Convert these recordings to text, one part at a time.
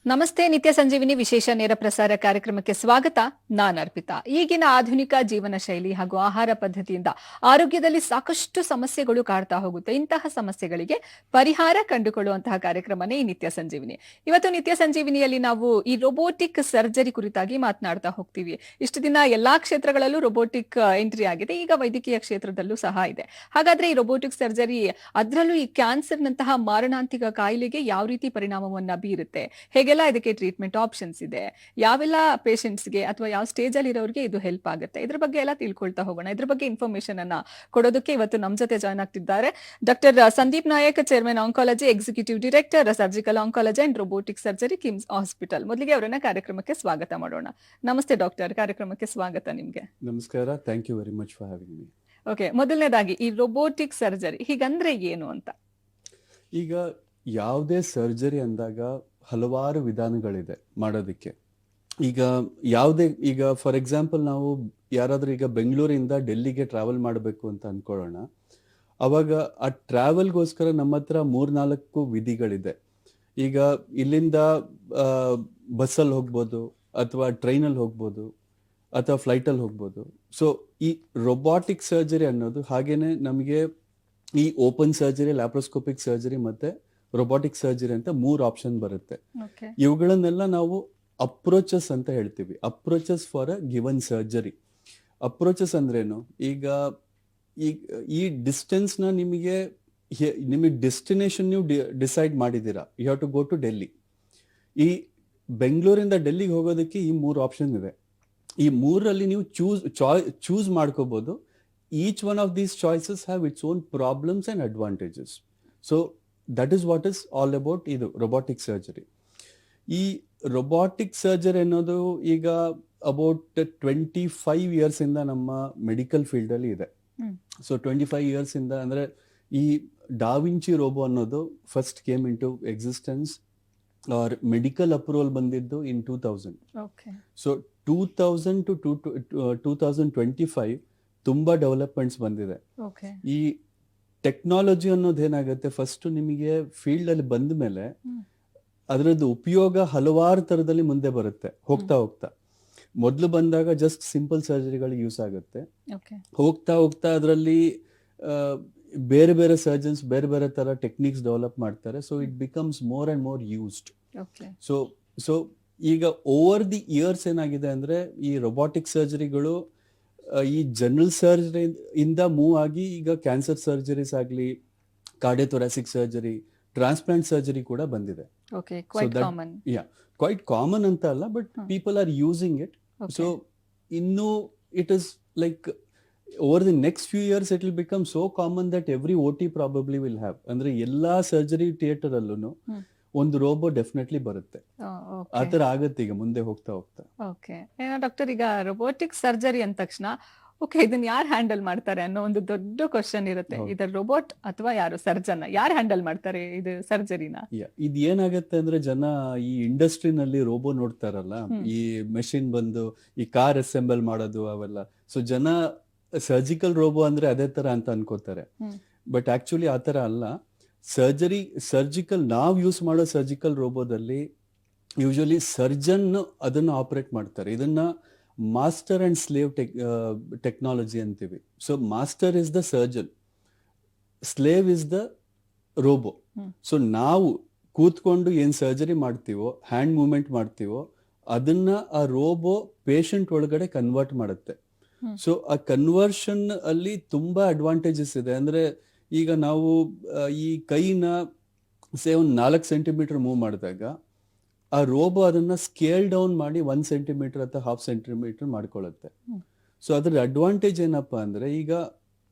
ನಮಸ್ತೆ. ನಿತ್ಯ ಸಂಜೀವಿನಿ ವಿಶೇಷ ನೇರ ಪ್ರಸಾರ ಕಾರ್ಯಕ್ರಮಕ್ಕೆ ಸ್ವಾಗತ. ನಾನು ಅರ್ಪಿತಾ. ಈಗಿನ ಆಧುನಿಕ ಜೀವನ ಶೈಲಿ ಹಾಗೂ ಆಹಾರ ಪದ್ಧತಿಯಿಂದ ಆರೋಗ್ಯದಲ್ಲಿ ಸಾಕಷ್ಟು ಸಮಸ್ಯೆಗಳು ಕಾಡ್ತಾ ಹೋಗುತ್ತೆ. ಇಂತಹ ಸಮಸ್ಯೆಗಳಿಗೆ ಪರಿಹಾರ ಕಂಡುಕೊಳ್ಳುವಂತಹ ಕಾರ್ಯಕ್ರಮನೇ ಈ ನಿತ್ಯ ಸಂಜೀವಿನಿ. ಇವತ್ತು ನಿತ್ಯ ಸಂಜೀವಿನಿಯಲ್ಲಿ ನಾವು ಈ ರೋಬೋಟಿಕ್ ಸರ್ಜರಿ ಕುರಿತಾಗಿ ಮಾತನಾಡ್ತಾ ಹೋಗ್ತೀವಿ. ಇಷ್ಟು ದಿನ ಎಲ್ಲಾ ಕ್ಷೇತ್ರಗಳಲ್ಲೂ ರೋಬೋಟಿಕ್ ಎಂಟ್ರಿ ಆಗಿದೆ. ಈಗ ವೈದ್ಯಕೀಯ ಕ್ಷೇತ್ರದಲ್ಲೂ ಸಹ ಇದೆ. ಹಾಗಾದ್ರೆ ಈ ರೋಬೋಟಿಕ್ ಸರ್ಜರಿ, ಅದರಲ್ಲೂ ಈ ಕ್ಯಾನ್ಸರ್ ನಂತಹ ಮಾರಣಾಂತಿಕ ಕಾಯಿಲೆಗೆ ಯಾವ ರೀತಿ ಪರಿಣಾಮವನ್ನ ಬೀರುತ್ತೆ, ಹೇಗೆಲ್ಲ ಇದಕ್ಕೆ ಟ್ರೀಟ್ಮೆಂಟ್ ಆಪ್ಷನ್ಸ್ ಇದೆ, ಯಾವೆಲ್ಲ ಪೇಷಂಟ್ಸ್ಗೆ ಅಥವಾ ಯಾವ ಸ್ಟೇಜ್ ಅಲ್ಲಿ ಇರೋರಿಗೆ ಇದು ಹೆಲ್ಪ್ ಆಗುತ್ತೆ, ಇದ್ರ ಬಗ್ಗೆ ಎಲ್ಲ ತಿಳ್ಕೊಳ್ತಾ ಹೋಗೋಣ. ಇದ್ರ ಬಗ್ಗೆ ಇನ್ಫಾರ್ಮೇಶನ್ ಅನ್ನ ಕೊಡೋದಕ್ಕೆ ಇವತ್ತು ನಮ್ಮ ಜೊತೆ ಜಾಯ್ನ್ ಆಗ್ತಿದ್ದಾರೆ doctor Sandeep Nayak, chairman oncology, executive director surgical oncology and robotic surgery, KIMS hospital. ಮೊದಲಿಗೆ ಅವರನ್ನ ಕಾರ್ಯಕ್ರಮಕ್ಕೆ ಸ್ವಾಗತ ಮಾಡೋಣ. ನಮಸ್ತೆ ಡಾಕ್ಟರ್, ಕಾರ್ಯಕ್ರಮಕ್ಕೆ ಸ್ವಾಗತ ನಿಮ್ಗೆ. ನಮಸ್ಕಾರ, thank you very much for having me. Okay, ಮೊದಲನೇದಾಗಿ ಈ ರೋಬೋಟಿಕ್ ಸರ್ಜರಿ ಹೀಗಂದ್ರೆ ಏನು ಅಂತ. ಈಗ ಯಾವುದೇ ಸರ್ಜರಿ ಅಂದಾಗ ಹಲವಾರು ವಿಧಾನಗಳಿದೆ ಮಾಡೋದಕ್ಕೆ. ಈಗ ಫಾರ್ ಎಕ್ಸಾಂಪಲ್ ನಾವು ಯಾರಾದ್ರೂ ಈಗ ಬೆಂಗಳೂರಿಂದ ಡೆಲ್ಲಿಗೆ ಟ್ರಾವೆಲ್ ಮಾಡಬೇಕು ಅಂತ ಅನ್ಕೊಳ್ಳೋಣ. ಅವಾಗ ಆ ಟ್ರಾವೆಲ್ಗೋಸ್ಕರ ನಮ್ಮ ಹತ್ರ 3-4 ವಿಧಿಗಳಿದೆ. ಈಗ ಇಲ್ಲಿಂದ ಬಸ್ಸಲ್ಲಿ ಹೋಗ್ಬೋದು, ಅಥವಾ ಟ್ರೈನಲ್ಲಿ ಹೋಗ್ಬೋದು, ಅಥವಾ ಫ್ಲೈಟಲ್ಲಿ ಹೋಗ್ಬೋದು. ಸೊ ಈ ರೊಬಾಟಿಕ್ ಸರ್ಜರಿ ಅನ್ನೋದು ಹಾಗೇನೆ ನಮಗೆ ಈ ಓಪನ್ ಸರ್ಜರಿ, ಲ್ಯಾಪ್ರೋಸ್ಕೋಪಿಕ್ ಸರ್ಜರಿ ಮತ್ತೆ ರೊಬಾಟಿಕ್ ಸರ್ಜರಿ ಅಂತ 3 ಆಪ್ಷನ್ ಬರುತ್ತೆ. ಇವುಗಳನ್ನೆಲ್ಲ ನಾವು ಅಪ್ರೋಚಸ್ ಅಂತ ಹೇಳ್ತೀವಿ. Approaches for a given surgery. Approaches ಅಂದ್ರೇನು? ಈಗ ಈ ಡಿಸ್ಟೆನ್ಸ್ ನ ನಿಮಗೆ ಡೆಸ್ಟಿನೇಷನ್ ನೀವು ಡಿಸೈಡ್ ಮಾಡಿದ್ದೀರಾ. You have to go to Delhi. ಈ ಬೆಂಗಳೂರಿಂದ ಡೆಲ್ಲಿಗೆ ಹೋಗೋದಕ್ಕೆ ಈ 3 ಆಪ್ಷನ್ ಇದೆ. ಈ 3ರಲ್ಲಿ ನೀವು ಚೂಸ್ ಮಾಡ್ಕೋಬಹುದು. Each one of these choices have its own problems and advantages. So that is what is all about ಇದು ರೊಬಾಟಿಕ್ ಸರ್ಜರಿ. ಈ ರೊಬಾಟಿಕ್ ಸರ್ಜರಿ ಅನ್ನೋದು ಈಗ ಅಬೌಟ್ 25 ಇಯರ್ಸ್ ಇಂದ ನಮ್ಮ ಮೆಡಿಕಲ್ ಫೀಲ್ಡ್ ಅಲ್ಲಿ ಇದೆ. ಸೊ 25 ಇಯರ್ಸ್ ಇಂದ ಅಂದ್ರೆ ಈ ಡಾವಿಂಚಿ ರೋಬೋ ಅನ್ನೋದು first came into existence or medical approval ಬಂದಿದ್ದು ಇನ್ 2000. ಸೊ 2000 to 2025 ತುಂಬಾ ಡೆವಲಪ್ಮೆಂಟ್ಸ್ ಬಂದಿದೆ. ಈ ಟೆಕ್ನಾಲಜಿ ಅನ್ನೋದು ಏನಾಗುತ್ತೆ, ಫಸ್ಟ್ ನಿಮಗೆ ಫೀಲ್ಡ್ ಅಲ್ಲಿ ಬಂದ ಮೇಲೆ ಅದರದ್ದು ಉಪಯೋಗ ಹಲವಾರು ತರದಲ್ಲಿ ಮುಂದೆ ಬರುತ್ತೆ ಹೋಗ್ತಾ ಹೋಗ್ತಾ. ಮೊದಲು ಬಂದಾಗ ಜಸ್ಟ್ ಸಿಂಪಲ್ ಸರ್ಜರಿಗಳು ಯೂಸ್ ಆಗುತ್ತೆ. ಹೋಗ್ತಾ ಹೋಗ್ತಾ ಅದರಲ್ಲಿ ಬೇರೆ ಬೇರೆ ಸರ್ಜನ್ಸ್ ಬೇರೆ ಬೇರೆ ತರ ಟೆಕ್ನಿಕ್ಸ್ ಡೆವಲಪ್ ಮಾಡ್ತಾರೆ. So it becomes more and more used. So ಈಗ ಓವರ್ ದಿ ಇಯರ್ಸ್ ಏನಾಗಿದೆ ಅಂದ್ರೆ ಈ ರೊಬಾಟಿಕ್ ಸರ್ಜರಿಗಳು ಈ ಜನರಲ್ ಸರ್ಜರಿ ಇಂದ ಮೂವ್ ಆಗಿ ಈಗ ಕ್ಯಾನ್ಸರ್ ಸರ್ಜರೀಸ್ ಆಗ್ಲಿ, ಕಾರ್ಡಿಯೋಥೊರಾಸಿಕ್ ಸರ್ಜರಿ, ಟ್ರಾನ್ಸ್ಪ್ಲಾಂಟ್ ಸರ್ಜರಿ ಕೂಡ ಬಂದಿದೆ. ಕ್ವೈಟ್ ಕಾಮನ್ ಅಂತ ಅಲ್ಲ, but people are using it. So ಇನ್ನು it is like over the next few years it will become so common that every OT probably will have. ಅಂದ್ರೆ ಎಲ್ಲಾ surgery theatre ಅಲ್ಲೂ ಒಂದು robo definitely ಬರುತ್ತೆ. ಆತರ ಆಗತ್ತೆ ಈಗ ಮುಂದೆ ಹೋಗ್ತಾ ಹೋಗ್ತಾ. ಓಕೆ ಡಾಕ್ಟರ್, ಈಗ ರೋಬೋಟಿಕ್ ಸರ್ಜರಿ ಅಂದ ತಕ್ಷಣ ಇದನ್ನ ಯಾರು ಹ್ಯಾಂಡಲ್ ಮಾಡ್ತಾರೆ ಅನ್ನೋ ಒಂದು ದೊಡ್ಡ ಕ್ವಶನ್ ಇರುತ್ತೆ. ಇದರ ರೋಬೋಟ್ ಅಥವಾ ಯಾರು ಸರ್ಜನ್ ಯಾರು ಹ್ಯಾಂಡಲ್ ಮಾಡ್ತಾರೆ ಇದು ಸರ್ಜರಿನ? ಇದು ಏನಾಗತ್ತೆ ಅಂದ್ರೆ, ಜನ ಈ ಇಂಡಸ್ಟ್ರಿನಲ್ಲಿ ರೋಬೋ ನೋಡ್ತಾರಲ್ಲ, ಈ ಮೆಷಿನ್ ಬಂದು ಈ ಕಾರ್ ಅಸೆಂಬಲ್ ಮಾಡೋದು ಅವೆಲ್ಲ. ಸೊ ಜನ ಸರ್ಜಿಕಲ್ ರೋಬೋ ಅಂದ್ರೆ ಅದೇ ತರ ಅಂತ ಅನ್ಕೋತಾರೆ. ಬಟ್ ಆಕ್ಚುಲಿ ಆತರ ಅಲ್ಲ. ಸರ್ಜಿಕಲ್ ನಾವು ಯೂಸ್ ಮಾಡೋ ಸರ್ಜಿಕಲ್ ರೋಬೋದಲ್ಲಿ ಯೂಶಲಿ ಸರ್ಜನ್ ಅದನ್ನ ಆಪರೇಟ್ ಮಾಡ್ತಾರೆ. ಇದನ್ನ ಮಾಸ್ಟರ್ ಅಂಡ್ ಸ್ಲೇವ್ ಟೆಕ್ನಾಲಜಿ ಅಂತೀವಿ. So master is the surgeon, slave is the robo. So ನಾವು ಕೂತ್ಕೊಂಡು ಏನ್ ಸರ್ಜರಿ ಮಾಡ್ತೀವೋ, ಹ್ಯಾಂಡ್ ಮೂವ್ಮೆಂಟ್ ಮಾಡ್ತೀವೋ, ಅದನ್ನ ಆ ರೋಬೋ ಪೇಷಂಟ್ ಒಳಗಡೆ ಕನ್ವರ್ಟ್ ಮಾಡುತ್ತೆ. ಸೊ ಆ ಕನ್ವರ್ಷನ್ ಅಲ್ಲಿ ತುಂಬಾ ಅಡ್ವಾಂಟೇಜಸ್ ಇದೆ. ಅಂದ್ರೆ ಈಗ ನಾವು ಈ ಕೈನ ಒಂದು 4 ಸೆಂಟಿಮೀಟರ್ ಮೂವ್ ಮಾಡಿದಾಗ ಆ ರೋಬೋ ಅದನ್ನ ಸ್ಕೇಲ್ ಡೌನ್ ಮಾಡಿ 1 ಸೆಂಟಿಮೀಟರ್ ಅಥವಾ 1/2 ಸೆಂಟಿಮೀಟರ್ ಮಾಡ್ಕೊಳ್ಳುತ್ತೆ. ಸೊ ಅದ್ರ ಅಡ್ವಾಂಟೇಜ್ ಏನಪ್ಪಾ ಅಂದ್ರೆ, ಈಗ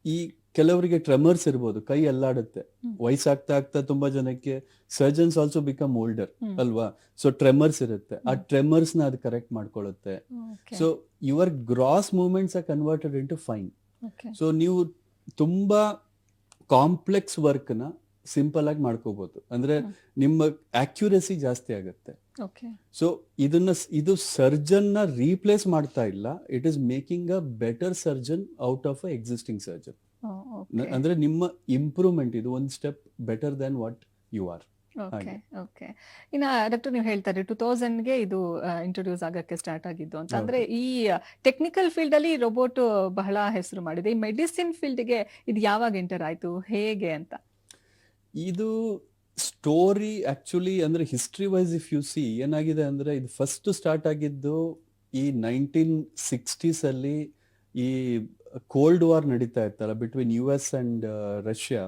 ಈ ಕೆಲವರಿಗೆ ಟ್ರೆಮರ್ಸ್ ಇರ್ಬೋದು, ಕೈ ಅಲ್ಲಾಡುತ್ತೆ. ವಯಸ್ಸಾಗ್ತಾ ಆಗ್ತಾ ತುಂಬಾ ಜನಕ್ಕೆ ಸರ್ಜನ್ಸ್ ಆಲ್ಸೋ ಬಿಕಮ್ ಓಲ್ಡರ್ ಅಲ್ವಾ. ಸೊ ಟ್ರೆಮರ್ಸ್ ಇರುತ್ತೆ, ಆ ಟ್ರೆಮರ್ಸ್ ನ ಅದು ಕರೆಕ್ಟ್ ಮಾಡ್ಕೊಳ್ಳುತ್ತೆ. So your gross movements are converted into fine. So ನೀವು ತುಂಬಾ ಕಾಂಪ್ಲೆಕ್ಸ್ ವರ್ಕ್ ನ ಸಿಂಪಲ್ ಆಗಿ ಮಾಡ್ಕೋಬಹುದು. ಅಂದ್ರೆ ನಿಮ್ಮ ಅಕ್ಯುರಸಿ ಜಾಸ್ತಿ ಆಗುತ್ತೆ. ಸೊ ಇದು ಸರ್ಜನ್ ನ ರೀಪ್ಲೇಸ್ ಮಾಡ್ತಾ ಇಲ್ಲ. It is making a better surgeon out of a existing surgeon. ಅಂದ್ರೆ ನಿಮ್ಮ ಇಂಪ್ರೂವ್ಮೆಂಟ್ ಇದು ಒಂದು step better than what you are. Okay okay. ಇನ್ನ ಡಾಕ್ಟರ್ ನೀವು ಹೇಳ್ತಾರೆ 2000ಗೆ ಇದು ಇಂಟ್ರೊಡ್ಯೂಸ್ ಆಗಕ್ಕೆ ಸ್ಟಾರ್ಟ್ ಆಗಿದ್ದು ಅಂತ. ಅಂದ್ರೆ ಈ ಟೆಕ್ನಿಕಲ್ ಫೀಲ್ಡ್ ಅಲ್ಲಿ ರೋಬೋಟ್ ಬಹಳ ಹೆಸರು ಮಾಡಿದೆ. ಈ ಮೆಡಿಸಿನ್ ಫೀಲ್ಡ್ಗೆ ಇದು ಯಾವಾಗ ಎಂಟರ್ ಆಯ್ತು, ಹೇಗೆ ಅಂತ? ಇದು ಸ್ಟೋರಿ ಆಕ್ಚುಲಿ ಅಂದ್ರೆ history wise if you see ಏನಾಗಿದೆ ಅಂದ್ರೆ ಇದು ಫಸ್ಟ್ ಸ್ಟಾರ್ಟ್ ಆಗಿದ್ದು ಈ 1960s ಅಲ್ಲಿ ಈ ಕೋಲ್ಡ್ ವಾರ್ ನಡೀತಾ ಇತ್ತಲ್ಲ ಬಿಟ್ವೀನ್ US ಅಂಡ್ ರಷ್ಯಾ.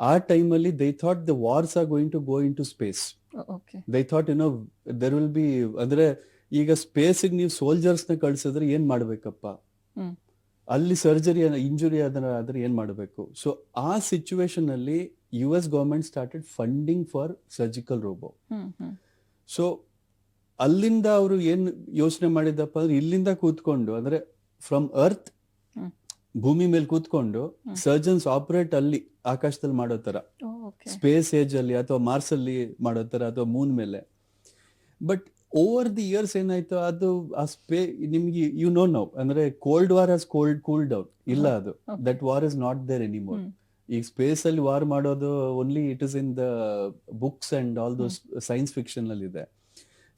ಆ ಟೈಮಲ್ಲಿ they thought the wars are going to go into space. They thought there will be ಅಂದ್ರೆ ಈಗ ಸ್ಪೇಸ್ ನೀವು ಸೋಲ್ಜರ್ಸ್ ನ ಕಳ್ಸಿದ್ರೆ ಏನ್ ಮಾಡ್ಬೇಕಪ್ಪ, ಅಲ್ಲಿ ಸರ್ಜರಿ ಇಂಜುರಿ ಆದ್ರೆ ಏನ್ ಮಾಡಬೇಕು. ಸೊ ಆ ಸಿಚುವೇಶನ್ ಅಲ್ಲಿ US government started funding for surgical robo. So ಅಲ್ಲಿಂದ ಅವರು ಏನ್ ಯೋಚನೆ ಮಾಡಿದಪ್ಪ ಅಂದ್ರೆ ಇಲ್ಲಿಂದ ಕೂತ್ಕೊಂಡು ಅಂದ್ರೆ ಫ್ರಮ್ ಅರ್ತ್ ಭೂಮಿ ಮೇಲೆ ಕೂತ್ಕೊಂಡು ಸರ್ಜನ್ಸ್ ಆಪರೇಟ್ ಅಲ್ಲಿ ಆಕಾಶದಲ್ಲಿ ಮಾಡೋ ತರ, ಸ್ಪೇಸ್ ಏಜ್ ಅಲ್ಲಿ ಅಥವಾ ಮಾರ್ಸ್ ಅಲ್ಲಿ ಮಾಡೋ ತರ ಅಥವಾ ಮೂನ್ ಮೇಲೆ. ಬಟ್ ಓವರ್ ದಿ ಇಯರ್ಸ್ ಏನಾಯ್ತು, ಅದು ಆ ನಿಮ್ಗೆ ಯು ನೋ ನೌ ಅಂದ್ರೆ cold war has cool down ಇಲ್ಲ, ಅದು that war is not there anymore. ಈಗ ಸ್ಪೇಸ್ ಅಲ್ಲಿ ವಾರ್ ಮಾಡೋದು only it is in the books and all those science fiction ಅಲ್ಲಿ ಇದೆ.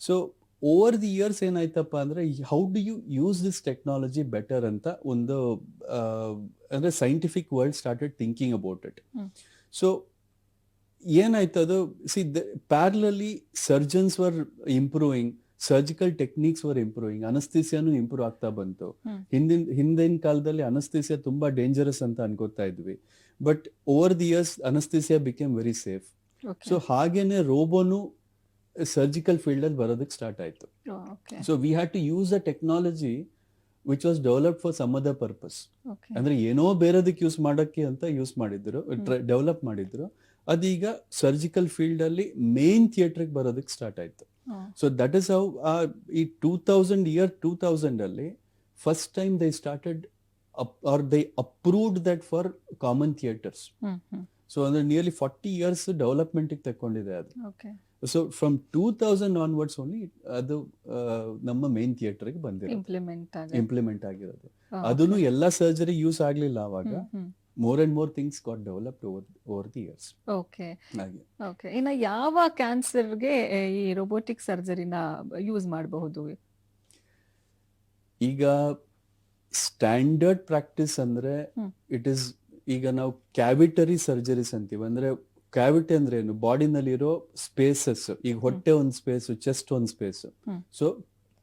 ಸೊ ಓವರ್ ದಿ ಇಯರ್ಸ್ ಏನಾಯ್ತಪ್ಪ ಅಂದ್ರೆ how do you use this technology better ಅಂತ ಒಂದು ಅಂದ್ರೆ scientific world started thinking about it. So ಏನಾಯ್ತು, ಅದು see parallelly surgeons were improving, surgical techniques var improving, ಅನಸ್ಥಿಸಿಯಾನು improve ಆಗ್ತಾ ಬಂತು. ಹಿಂದಿನ ಕಾಲದಲ್ಲಿ ಅನಸ್ಥಿಸಿಯಾ ತುಂಬಾ ಡೇಂಜರಸ್ ಅಂತ ಅನ್ಕೋತಾ ಇದ್ವಿ, but over the years anaesthesia became very safe. So ಹಾಗೇನೆ ರೋಬೋನು ಸರ್ಜಿಕಲ್ ಫೀಲ್ಡ್ ಅಲ್ಲಿ ಬರೋದಕ್ಕೆ ಸ್ಟಾರ್ಟ್ ಆಯ್ತು. So we had to use a technology which was develop for some other purpose. ಅಂದ್ರೆ ಏನೋ ಬೇರೆದಕ್ಕೆ ಯೂಸ್ ಮಾಡಕ್ಕೆ ಅಂತ ಯೂಸ್ ಮಾಡಿದ್ರು, ಡೆವಲಪ್ ಮಾಡಿದ್ರು. ಅದೀಗ ಸರ್ಜಿಕಲ್ ಫೀಲ್ಡ್ ಅಲ್ಲಿ ಮೇನ್ ಥಿಯೇಟರ್ ಬರೋದಕ್ಕೆ ಸ್ಟಾರ್ಟ್ ಆಯ್ತು. ಸೊ ದಟ್ ಇಸ್ ಹೌ ಈ 2000 ಅಲ್ಲಿ first time they started or they approved that for common theatres. So ಅಂದ್ರೆ ನಿಯರ್ಲಿ 40 years ಡೆವಲಪ್ಮೆಂಟ್ ತಕೊಂಡಿದೆ ಅದು. ಸೊ ಫ್ರಮ್ 2000 ಆನ್ವರ್ಡ್ಸ್ ಓನ್ಲಿ ಅದು ನಮ್ಮ ಮೇನ್ ಥಿಯೇಟರ್ಗೆ ಬಂದಿರೋದು, ಇಂಪ್ಲಿಮೆಂಟ್ ಆಗಿರೋದು. ಅದನ್ನು ಎಲ್ಲಾ ಸರ್ಜರಿ ಯೂಸ್ ಆಗ್ಲಿಲ್ಲ ಅವಾಗ. more and more things got developed over the years. Okay. ಇನ್ನು ಯಾವ ಕ್ಯಾನ್ಸರ್ಗೆ ಈ ರೋಬೋಟಿಕ್ ಸರ್ಜರಿನ ಯೂಸ್ ಮಾಡಬಹುದು? ಈಗ ಸ್ಟ್ಯಾಂಡರ್ಡ್ ಪ್ರಾಕ್ಟೀಸ್ ಅಂದ್ರೆ ಇಟ್ ಇಸ್, ಈಗ ನಾವು ಕ್ಯಾವಿಟರಿ ಸರ್ಜರೀಸ್ ಅಂತೀವಿ. ಅಂದ್ರೆ ಕ್ಯಾವಿಟಿ ಅಂದ್ರೆ ಏನು, ಬಾಡಿನಲ್ಲಿರೋ ಸ್ಪೇಸಸ್. ಈಗ ಹೊಟ್ಟೆ ಒಂದ್ ಸ್ಪೇಸ್, ಚೆಸ್ಟ್ ಒಂದ್ space. So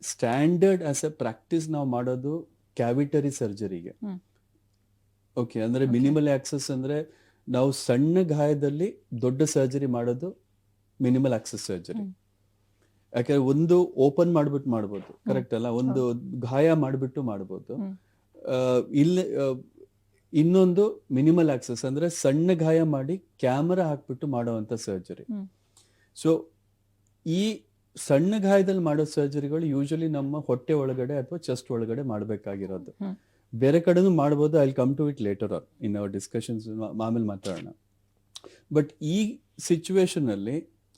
standard as A practice ನಾವು ಮಾಡೋದು ಕ್ಯಾವಿಟರಿ ಸರ್ಜರಿಗೆ. ಓಕೆ, ಅಂದ್ರೆ ಮಿನಿಮಲ್ ಆಕ್ಸೆಸ್ ಅಂದ್ರೆ ನಾವು ಸಣ್ಣ ಗಾಯದಲ್ಲಿ ದೊಡ್ಡ ಸರ್ಜರಿ ಮಾಡೋದು ಮಿನಿಮಲ್ ಆಕ್ಸೆಸ್ ಸರ್ಜರಿ. ಯಾಕಂದ್ರೆ ಒಂದು ಓಪನ್ ಮಾಡ್ಬಿಟ್ಟು ಮಾಡ್ಬೋದು, ಕರೆಕ್ಟ್ ಅಲ್ಲ, ಒಂದು ಗಾಯ ಮಾಡ್ಬಿಟ್ಟು ಮಾಡ್ಬೋದು. ಇಲ್ಲಿ ಇನ್ನೊಂದು ಮಿನಿಮಲ್ ಆಕ್ಸೆಸ್ ಅಂದ್ರೆ ಸಣ್ಣ ಗಾಯ ಮಾಡಿ ಕ್ಯಾಮರಾ ಹಾಕ್ಬಿಟ್ಟು ಮಾಡುವಂತ ಸರ್ಜರಿ. ಸೊ ಈ ಸಣ್ಣ ಗಾಯದಲ್ಲಿ ಮಾಡೋ ಸರ್ಜರಿಗಳು ಯೂಶಲಿ ನಮ್ಮ ಹೊಟ್ಟೆ ಒಳಗಡೆ ಅಥವಾ ಚೆಸ್ಟ್ ಒಳಗಡೆ ಮಾಡ್ಬೇಕಾಗಿರೋದು. ಬೇರೆ ಕಡೆನೂ ಮಾಡ್ಬೋದು, I will come to it later on in our discussions, ಆಮೇಲೆ ಮಾತಾಡೋಣ. ಬಟ್ ಈ ಸಿಚುವೇಶನ್ ಅಲ್ಲಿ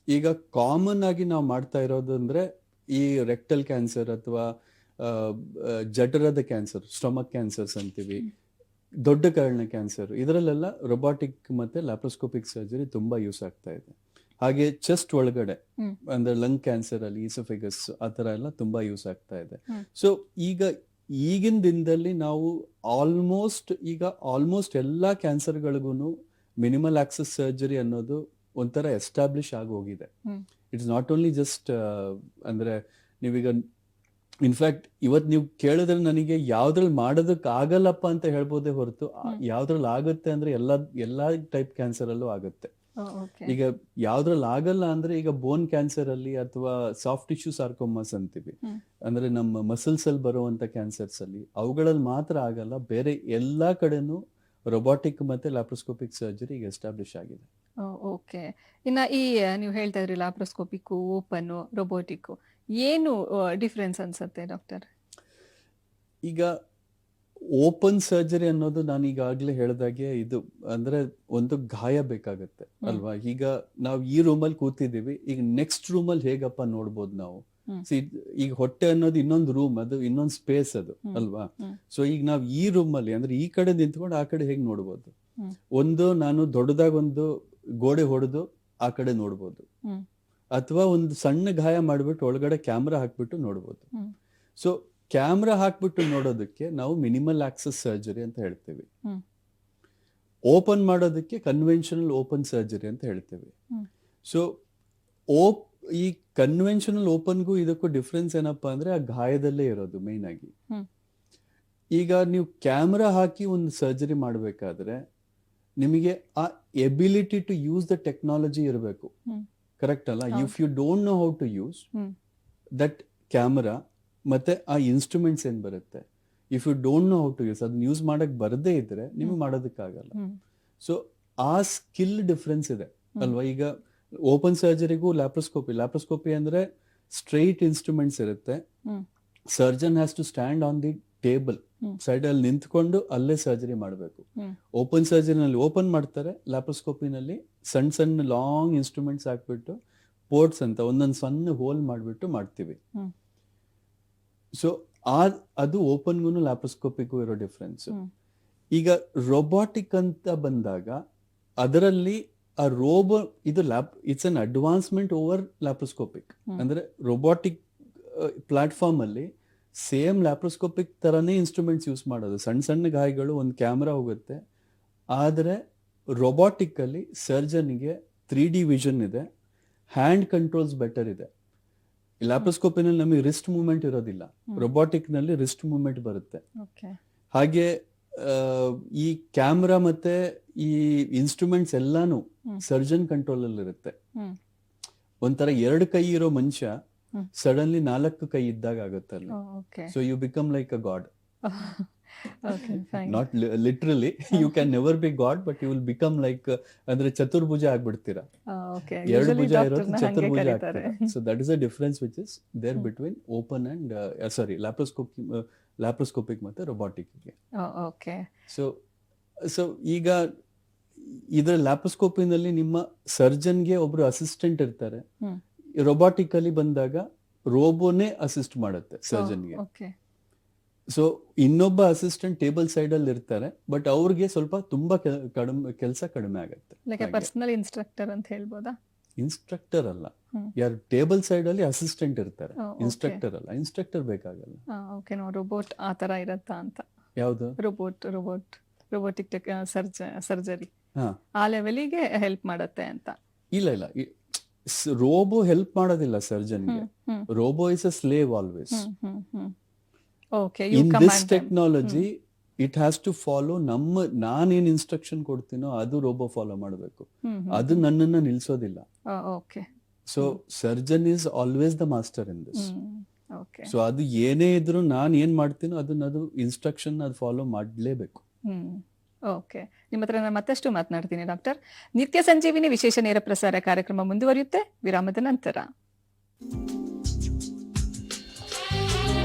ಈಗ ಕಾಮನ್ ಆಗಿ ನಾವು ಮಾಡ್ತಾ ಇರೋದು ಅಂದ್ರೆ ಈ ರೆಕ್ಟಲ್ ಕ್ಯಾನ್ಸರ್ ಅಥವಾ ಜಠರದ ಕ್ಯಾನ್ಸರ್, ಸ್ಟೊಮಕ್ ಕ್ಯಾನ್ಸರ್ಸ್ ಅಂತೀವಿ, ದೊಡ್ಡ ಕರಳಿನ ಕ್ಯಾನ್ಸರ್, ಇದರಲ್ಲೆಲ್ಲ ರೊಬಾಟಿಕ್ ಮತ್ತೆ ಲ್ಯಾಪ್ರೋಸ್ಕೋಪಿಕ್ ಸರ್ಜರಿ ತುಂಬಾ ಯೂಸ್ ಆಗ್ತಾ ಇದೆ. ಹಾಗೆ ಚೆಸ್ಟ್ ಒಳಗಡೆ ಅಂದ್ರೆ ಲಂಗ್ ಕ್ಯಾನ್ಸರ್ ಅಲ್ಲಿ ಈಸೋಫೆಗಸ್ ಆ ತರ ಎಲ್ಲ ತುಂಬಾ ಯೂಸ್ ಆಗ್ತಾ ಇದೆ. ಸೊ ಈಗಿನ ದಿನದಲ್ಲಿ ನಾವು ಆಲ್ಮೋಸ್ಟ್ ಎಲ್ಲಾ ಕ್ಯಾನ್ಸರ್ಗಳಿಗೂ ಮಿನಿಮಲ್ ಆಕ್ಸೆಸ್ ಸರ್ಜರಿ ಅನ್ನೋದು ಒಂಥರ ಎಸ್ಟಾಬ್ಲಿಷ್ ಆಗಿ ಹೋಗಿದೆ. ಇಟ್ಸ್ ನಾಟ್ ಓನ್ಲಿ ಜಸ್ಟ್ ಅಂದ್ರೆ ನೀವೀಗ ಇನ್ಫ್ಯಾಕ್ಟ್ ಇವತ್ತು ನೀವು ಕೇಳಿದ್ರೆ ನನಗೆ ಯಾವ್ದ್ರಲ್ಲಿ ಮಾಡೋದಕ್ಕೆ ಆಗಲ್ಲಪ್ಪ ಅಂತ ಹೇಳ್ಬೋದೇ ಹೊರತು ಯಾವ್ದ್ರಲ್ಲಿ ಆಗುತ್ತೆ ಅಂದ್ರೆ ಎಲ್ಲಾ ಟೈಪ್ ಕ್ಯಾನ್ಸರ್ ಅಲ್ಲೂ ಆಗುತ್ತೆ. ಈಗ ಯಾವ್ದ್ರಲ್ಲಿ ಆಗಲ್ಲ ಅಂದ್ರೆ ಈಗ ಬೋನ್ ಕ್ಯಾನ್ಸರ್ ಅಲ್ಲಿ ಅಥವಾ ಸಾಫ್ಟ್ ಟಿಶ್ಯೂ ಸಾರ್ಕೋಮಾಸ್ ಅಂತೀವಿ, ಅಂದ್ರೆ ನಮ್ಮ ಮಸಲ್ಸ್ ಅಲ್ಲಿ ಬರುವಂತ ಕ್ಯಾನ್ಸರ್ಸ್ ಅಲ್ಲಿ ಅವುಗಳಲ್ಲಿ ಮಾತ್ರ ಆಗಲ್ಲ. ಬೇರೆ ಎಲ್ಲಾ ಕಡೆನೂ ರೊಬಾಟಿಕ್ ಮತ್ತೆ ಲ್ಯಾಪ್ರೋಸ್ಕೋಪಿಕ್ ಸರ್ಜರಿ ಈಗ ಎಸ್ಟಾಬ್ಲಿಷ್ ಆಗಿದೆ. ಓಕೆ. ಇನ್ನ ಈ ನೀವು ಹೇಳ್ತಾ ಇದ್ರಿ ಲ್ಯಾಪ್ರೋಸ್ಕೋಪಿಕ್, ಓಪನ್, ರೊಬೋಟಿಕ್, ಏನು ಡಿಫ್ರೆನ್ಸ್ ಅನ್ಸುತ್ತೆ ಡಾಕ್ಟರ್? ಈಗ ಓಪನ್ ಸರ್ಜರಿ ಅನ್ನೋದು ನಾನು ಈಗಾಗ್ಲೇ ಹೇಳ್ದಾಗೆ ಇದು ಅಂದ್ರೆ ಒಂದು ಗಾಯ ಬೇಕಾಗತ್ತೆ ಅಲ್ವಾ. ಈಗ ನಾವು ಈ ರೂಮಲ್ಲಿ ಕೂತಿದ್ದೀವಿ, ಈಗ ನೆಕ್ಸ್ಟ್ ರೂಮಲ್ಲಿ ಹೇಗಪ್ಪ ನೋಡ್ಬೋದು ನಾವು. ಈಗ ಹೊಟ್ಟೆ ಅನ್ನೋದು ಇನ್ನೊಂದು ರೂಮ್, ಅದು ಇನ್ನೊಂದು ಸ್ಪೇಸ್ ಅದು ಅಲ್ವಾ. ಸೊ ಈಗ ನಾವ್ ಈ ರೂಮಲ್ಲಿ ಅಂದ್ರೆ ಈ ಕಡೆ ನಿಂತ್ಕೊಂಡು ಆ ಕಡೆ ಹೇಗ್ ನೋಡ್ಬೋದು. ಒಂದು ನಾನು ದೊಡ್ಡದಾಗ ಒಂದು ಗೋಡೆ ಹೊಡೆದು ಆ ಕಡೆ ನೋಡ್ಬೋದು, ಹ್ಮ್. ಅಥವಾ ಒಂದು ಸಣ್ಣ ಗಾಯ ಮಾಡ್ಬಿಟ್ಟು ಒಳಗಡೆ ಕ್ಯಾಮ್ರಾ ಹಾಕ್ಬಿಟ್ಟು ನೋಡ್ಬೋದು. ಹ್ಮ್. ಸೊ ಕ್ಯಾಮ್ರಾ ಹಾಕ್ಬಿಟ್ಟು ನೋಡೋದಕ್ಕೆ ನಾವು ಮಿನಿಮಲ್ ಆಕ್ಸೆಸ್ ಸರ್ಜರಿ ಅಂತ ಹೇಳ್ತೀವಿ. ಹ್ಮ್. ಓಪನ್ ಮಾಡೋದಕ್ಕೆ ಕನ್ವೆನ್ಷನಲ್ ಓಪನ್ ಸರ್ಜರಿ ಅಂತ ಹೇಳ್ತೀವಿ. ಹ್ಮ್. ಸೊ ಈ ಕನ್ವೆನ್ಷನಲ್ ಓಪನ್ಗೂ ಇದಕ್ಕೂ ಡಿಫ್ರೆನ್ಸ್ ಏನಪ್ಪಾ ಅಂದ್ರೆ ಆ ಗಾಯದಲ್ಲೇ ಇರೋದು ಮೇನ್ ಆಗಿ. ಹ್ಮ್. ಈಗ ನೀವು ಕ್ಯಾಮ್ರಾ ಹಾಕಿ ಒಂದು ಸರ್ಜರಿ ಮಾಡಬೇಕಾದ್ರೆ ನಿಮಗೆ ಆ ability to use the technology ಇರಬೇಕು, ಹ್ಮ್. ಕರೆಕ್ಟ್ ಅಲ್ಲ? ಹೌದು. If you don't know how to use hmm. That camera ಮತ್ತೆ ಆ ಇನ್ಸ್ಟ್ರೂಮೆಂಟ್ಸ್ ಏನ್ ಬರುತ್ತೆ, if you don't know how to use, ಅದನ್ನ ಯೂಸ್ ಮಾಡಕ್ ಬರದೇ ಇದ್ರೆ ನಿಮ್ಗೆ ಮಾಡೋದಕ್ಕಾಗಲ್ಲ. ಹ್ಮ್. ಸೊ ಆ ಸ್ಕಿಲ್ ಡಿಫ್ರೆನ್ಸ್ ಇದೆ ಹ್ಮ್. ಅಲ್ವಾ? ಈಗ ಓಪನ್ ಸರ್ಜರಿಗೂ ಲ್ಯಾಪ್ರೋಸ್ಕೋಪಿ ಅಂದ್ರೆ ಸ್ಟ್ರೈಟ್ ಇನ್ಸ್ಟ್ರೂಮೆಂಟ್ಸ್ ಇರುತ್ತೆ. Hmm. Surgeon has to stand on the table hmm. Side ಅಲ್ಲಿ ನಿಂತ್ಕೊಂಡು ಅಲ್ಲೇ ಸರ್ಜರಿ ಮಾಡಬೇಕು. ಹ್ಮ್. ಓಪನ್ ಸರ್ಜರಿನಲ್ಲಿ ಓಪನ್ ಮಾಡ್ತಾರೆ, ಲ್ಯಾಪ್ರೋಸ್ಕೋಪಿನಲ್ಲಿ ಸಣ್ಣ ಸಣ್ಣ ಲಾಂಗ್ ಇನ್ಸ್ಟ್ರೂಮೆಂಟ್ಸ್ ಹಾಕ್ಬಿಟ್ಟು ಪೋರ್ಟ್ಸ್ ಅಂತ ಒಂದೊಂದು ಸಣ್ಣ ಹೋಲ್ ಮಾಡಿಬಿಟ್ಟು ಮಾಡ್ತೀವಿ. ಹ್ಮ್. ಸೊ ಅದು ಓಪನ್ಗೂ ಲ್ಯಾಪ್ರೋಸ್ಕೋಪಿಗೂ ಇರೋ ಡಿಫ್ರೆನ್ಸ್. ಹ್ಮ್. ಈಗ ರೊಬಾಟಿಕ್ ಅಂತ ಬಂದಾಗ ಅದರಲ್ಲಿ ಆ ಇದು it's an advancement over laparoscopic. Hmm. ಅಂದ್ರೆ ರೊಬಾಟಿಕ್ ಪ್ಲಾಟ್ಫಾರ್ಮ್ ಅಲ್ಲಿ ಸೇಮ್ ಲ್ಯಾಪ್ರೋಸ್ಕೋಪಿಕ್ ತರನೇ ಇನ್ಸ್ಟ್ರೂಮೆಂಟ್ಸ್ ಯೂಸ್ ಮಾಡೋದು. ಸಣ್ಣ ಸಣ್ಣ ಗಾಯಗಳು ಒಂದು ಕ್ಯಾಮ್ರಾ ಹೋಗುತ್ತೆ. ಆದರೆ ರೊಬಾಟಿಕ್ ಅಲ್ಲಿ ಸರ್ಜನ್ಗೆ 3D ವಿಷನ್ ಇದೆ, ಹ್ಯಾಂಡ್ ಕಂಟ್ರೋಲ್ಸ್ ಬೆಟರ್ ಇದೆ. ಲ್ಯಾಪ್ರೋಸ್ಕೋಪಿನಲ್ಲಿ ನಮಗೆ ರಿಸ್ಟ್ ಮೂವ್ಮೆಂಟ್ ಇರೋದಿಲ್ಲ, ಹ್ಮ್. ರೊಬಾಟಿಕ್ ನಲ್ಲಿ ರಿಸ್ಟ್ ಮೂವ್ಮೆಂಟ್ ಬರುತ್ತೆ. ಓಕೆ. ಹಾಗೆ ಈ ಕ್ಯಾಮ್ರಾ ಮತ್ತೆ ಈ ಇನ್ಸ್ಟ್ರೂಮೆಂಟ್ಸ್ ಎಲ್ಲಾನು ಹ್ಮ್. ಸರ್ಜನ್ ಕಂಟ್ರೋಲ್ ಅಲ್ಲಿ ಇರುತ್ತೆ. ಹ್ಮ್. ಒಂಥರ 2 ಕೈ ಇರೋ ಮನುಷ್ಯ ಹ್ಮ್. ಸಡನ್ಲಿ 4 ಕೈ ಇದ್ದಾಗ ಆಗುತ್ತೆ ಅಲ್ಲಿ. Okay. So you become like a god. Okay, fine. Not literally, you can never be god, but you will become like ಅಂದ್ರೆ ಚತುರ್ಭುಜ ಆಗ್ಬಿಡ್ತೀರಾ. ಓಕೆ. 2 ಯೂಶಲಿ ಭುಜ ಇರೋದು ಡಾಕ್ಟರ್ನ ಹಂಗೆ ಚತುರ್ಭುಜ ಕರೀತಾರೆ. ಆಗ್ತೀರಾ. So that is a difference which is there hmm. Between open and laparoscopic ಮತ್ತೆ ರೊಬಾಟಿಕ್ಗೆ. ಓಕೆ. ಸೊ ಈಗ ಇದರ ಲ್ಯಾಪ್ರೋಸ್ಕೋಪಿನಲ್ಲಿ ನಿಮ್ಮ ಸರ್ಜನ್ಗೆ ಒಬ್ರು ಅಸಿಸ್ಟೆಂಟ್ ಇರ್ತಾರೆ. ಹ್ಮ್. ರೊಬಾಟಿಕ್ ಅಲ್ಲಿ ಬಂದಾಗ ರೋಬೋನೇ ಅಸಿಸ್ಟ್ ಮಾಡುತ್ತೆ ಸರ್ಜನ್ಗೆ. ಓಕೆ. ಸೊ ಇನ್ನೊಬ್ಬ ಅಸಿಸ್ಟೆಂಟ್ ಟೇಬಲ್ ಸೈಡ್ ಅಲ್ಲಿ ಇರ್ತಾರೆ, ಬಟ್ ಅವ್ರಿಗೆ ಸ್ವಲ್ಪ ತುಂಬಾ ಕೆಲಸ ಕಡಿಮೆ ಆಗುತ್ತೆ. ಲೈಕ್ ಪರ್ಸನಲ್ ಇನ್ಸ್ಟ್ರಕ್ಟರ್ ಅಂತ ಹೇಳ್ಬೋದಾ? ಇನ್ಸ್ಟ್ರಕ್ಟರ್ ಅಲ್ಲ, ಹ್ಮ್. ಯಾರು ಟೇಬಲ್ ಸೈಡ್ ಅಲ್ಲಿ ಅಸಿಸ್ಟೆಂಟ್ ಇರ್ತಾರೆ, ಓಕೆ. ಇನ್ಸ್ಟ್ರಕ್ಟರ್ ಅಲ್ಲ. ಇನ್ಸ್ಟ್ರಕ್ಟರ್ ಬೇಕಾಗಲ್ಲ. ಓಕೆ. ನೋ, ರೋಬೋಟ್ ಆ ತರ ಇರತ್ತಾ ಅಂತ. ಯಾವ್ದು? ರೋಬೋಟಿಕ್ ಸರ್ಜರಿ ಹಾ, ಆ ಲೆವೆಲಿಗೆ ಹೆಲ್ಪ್ ಮಾಡತ್ತೆ ಅಂತ. ಇಲ್ಲ ರೋಬೋ ಹೆಲ್ಪ್ ಮಾಡೋದಿಲ್ಲ ಸರ್ಜನ್ಗೆ. Hmm. Hmm. Robo is a slave always. Hmm. Hmm. Hmm. Okay. You in this command them. Technology it has to follow ನಾನೇನ್ ಇನ್ಸ್ಟ್ರಕ್ಷನ್ ಕೊಡ್ತೀನೋ ಅದು ರೋಬೋ ಫಾಲೋ ಮಾಡಬೇಕು. ಅದು ನನ್ನನ್ನ ನಿಲ್ಸೋದಿಲ್ಲ. Okay. So surgeon is always the master in this. Okay. So ಅದು ಏನೇ ಇದ್ರು ನಾನು ಏನ್ ಮಾಡ್ತೀನೋ ಅದು ಇನ್ಸ್ಟ್ರಕ್ಷನ್ ಅದು ಫಾಲೋ ಮಾಡಲೇಬೇಕು. ಓಕೆ. ನಿಮ್ಮ ಹತ್ರ ನಾನು ಮತ್ತಷ್ಟು ಮಾತನಾಡ್ತೀನಿ ಡಾಕ್ಟರ್. ನಿತ್ಯ ಸಂಜೀವಿನಿ ವಿಶೇಷ ನೇರ ಪ್ರಸಾರ ಕಾರ್ಯಕ್ರಮ ಮುಂದುವರಿಯುತ್ತೆ ವಿರಾಮದ ನಂತರ.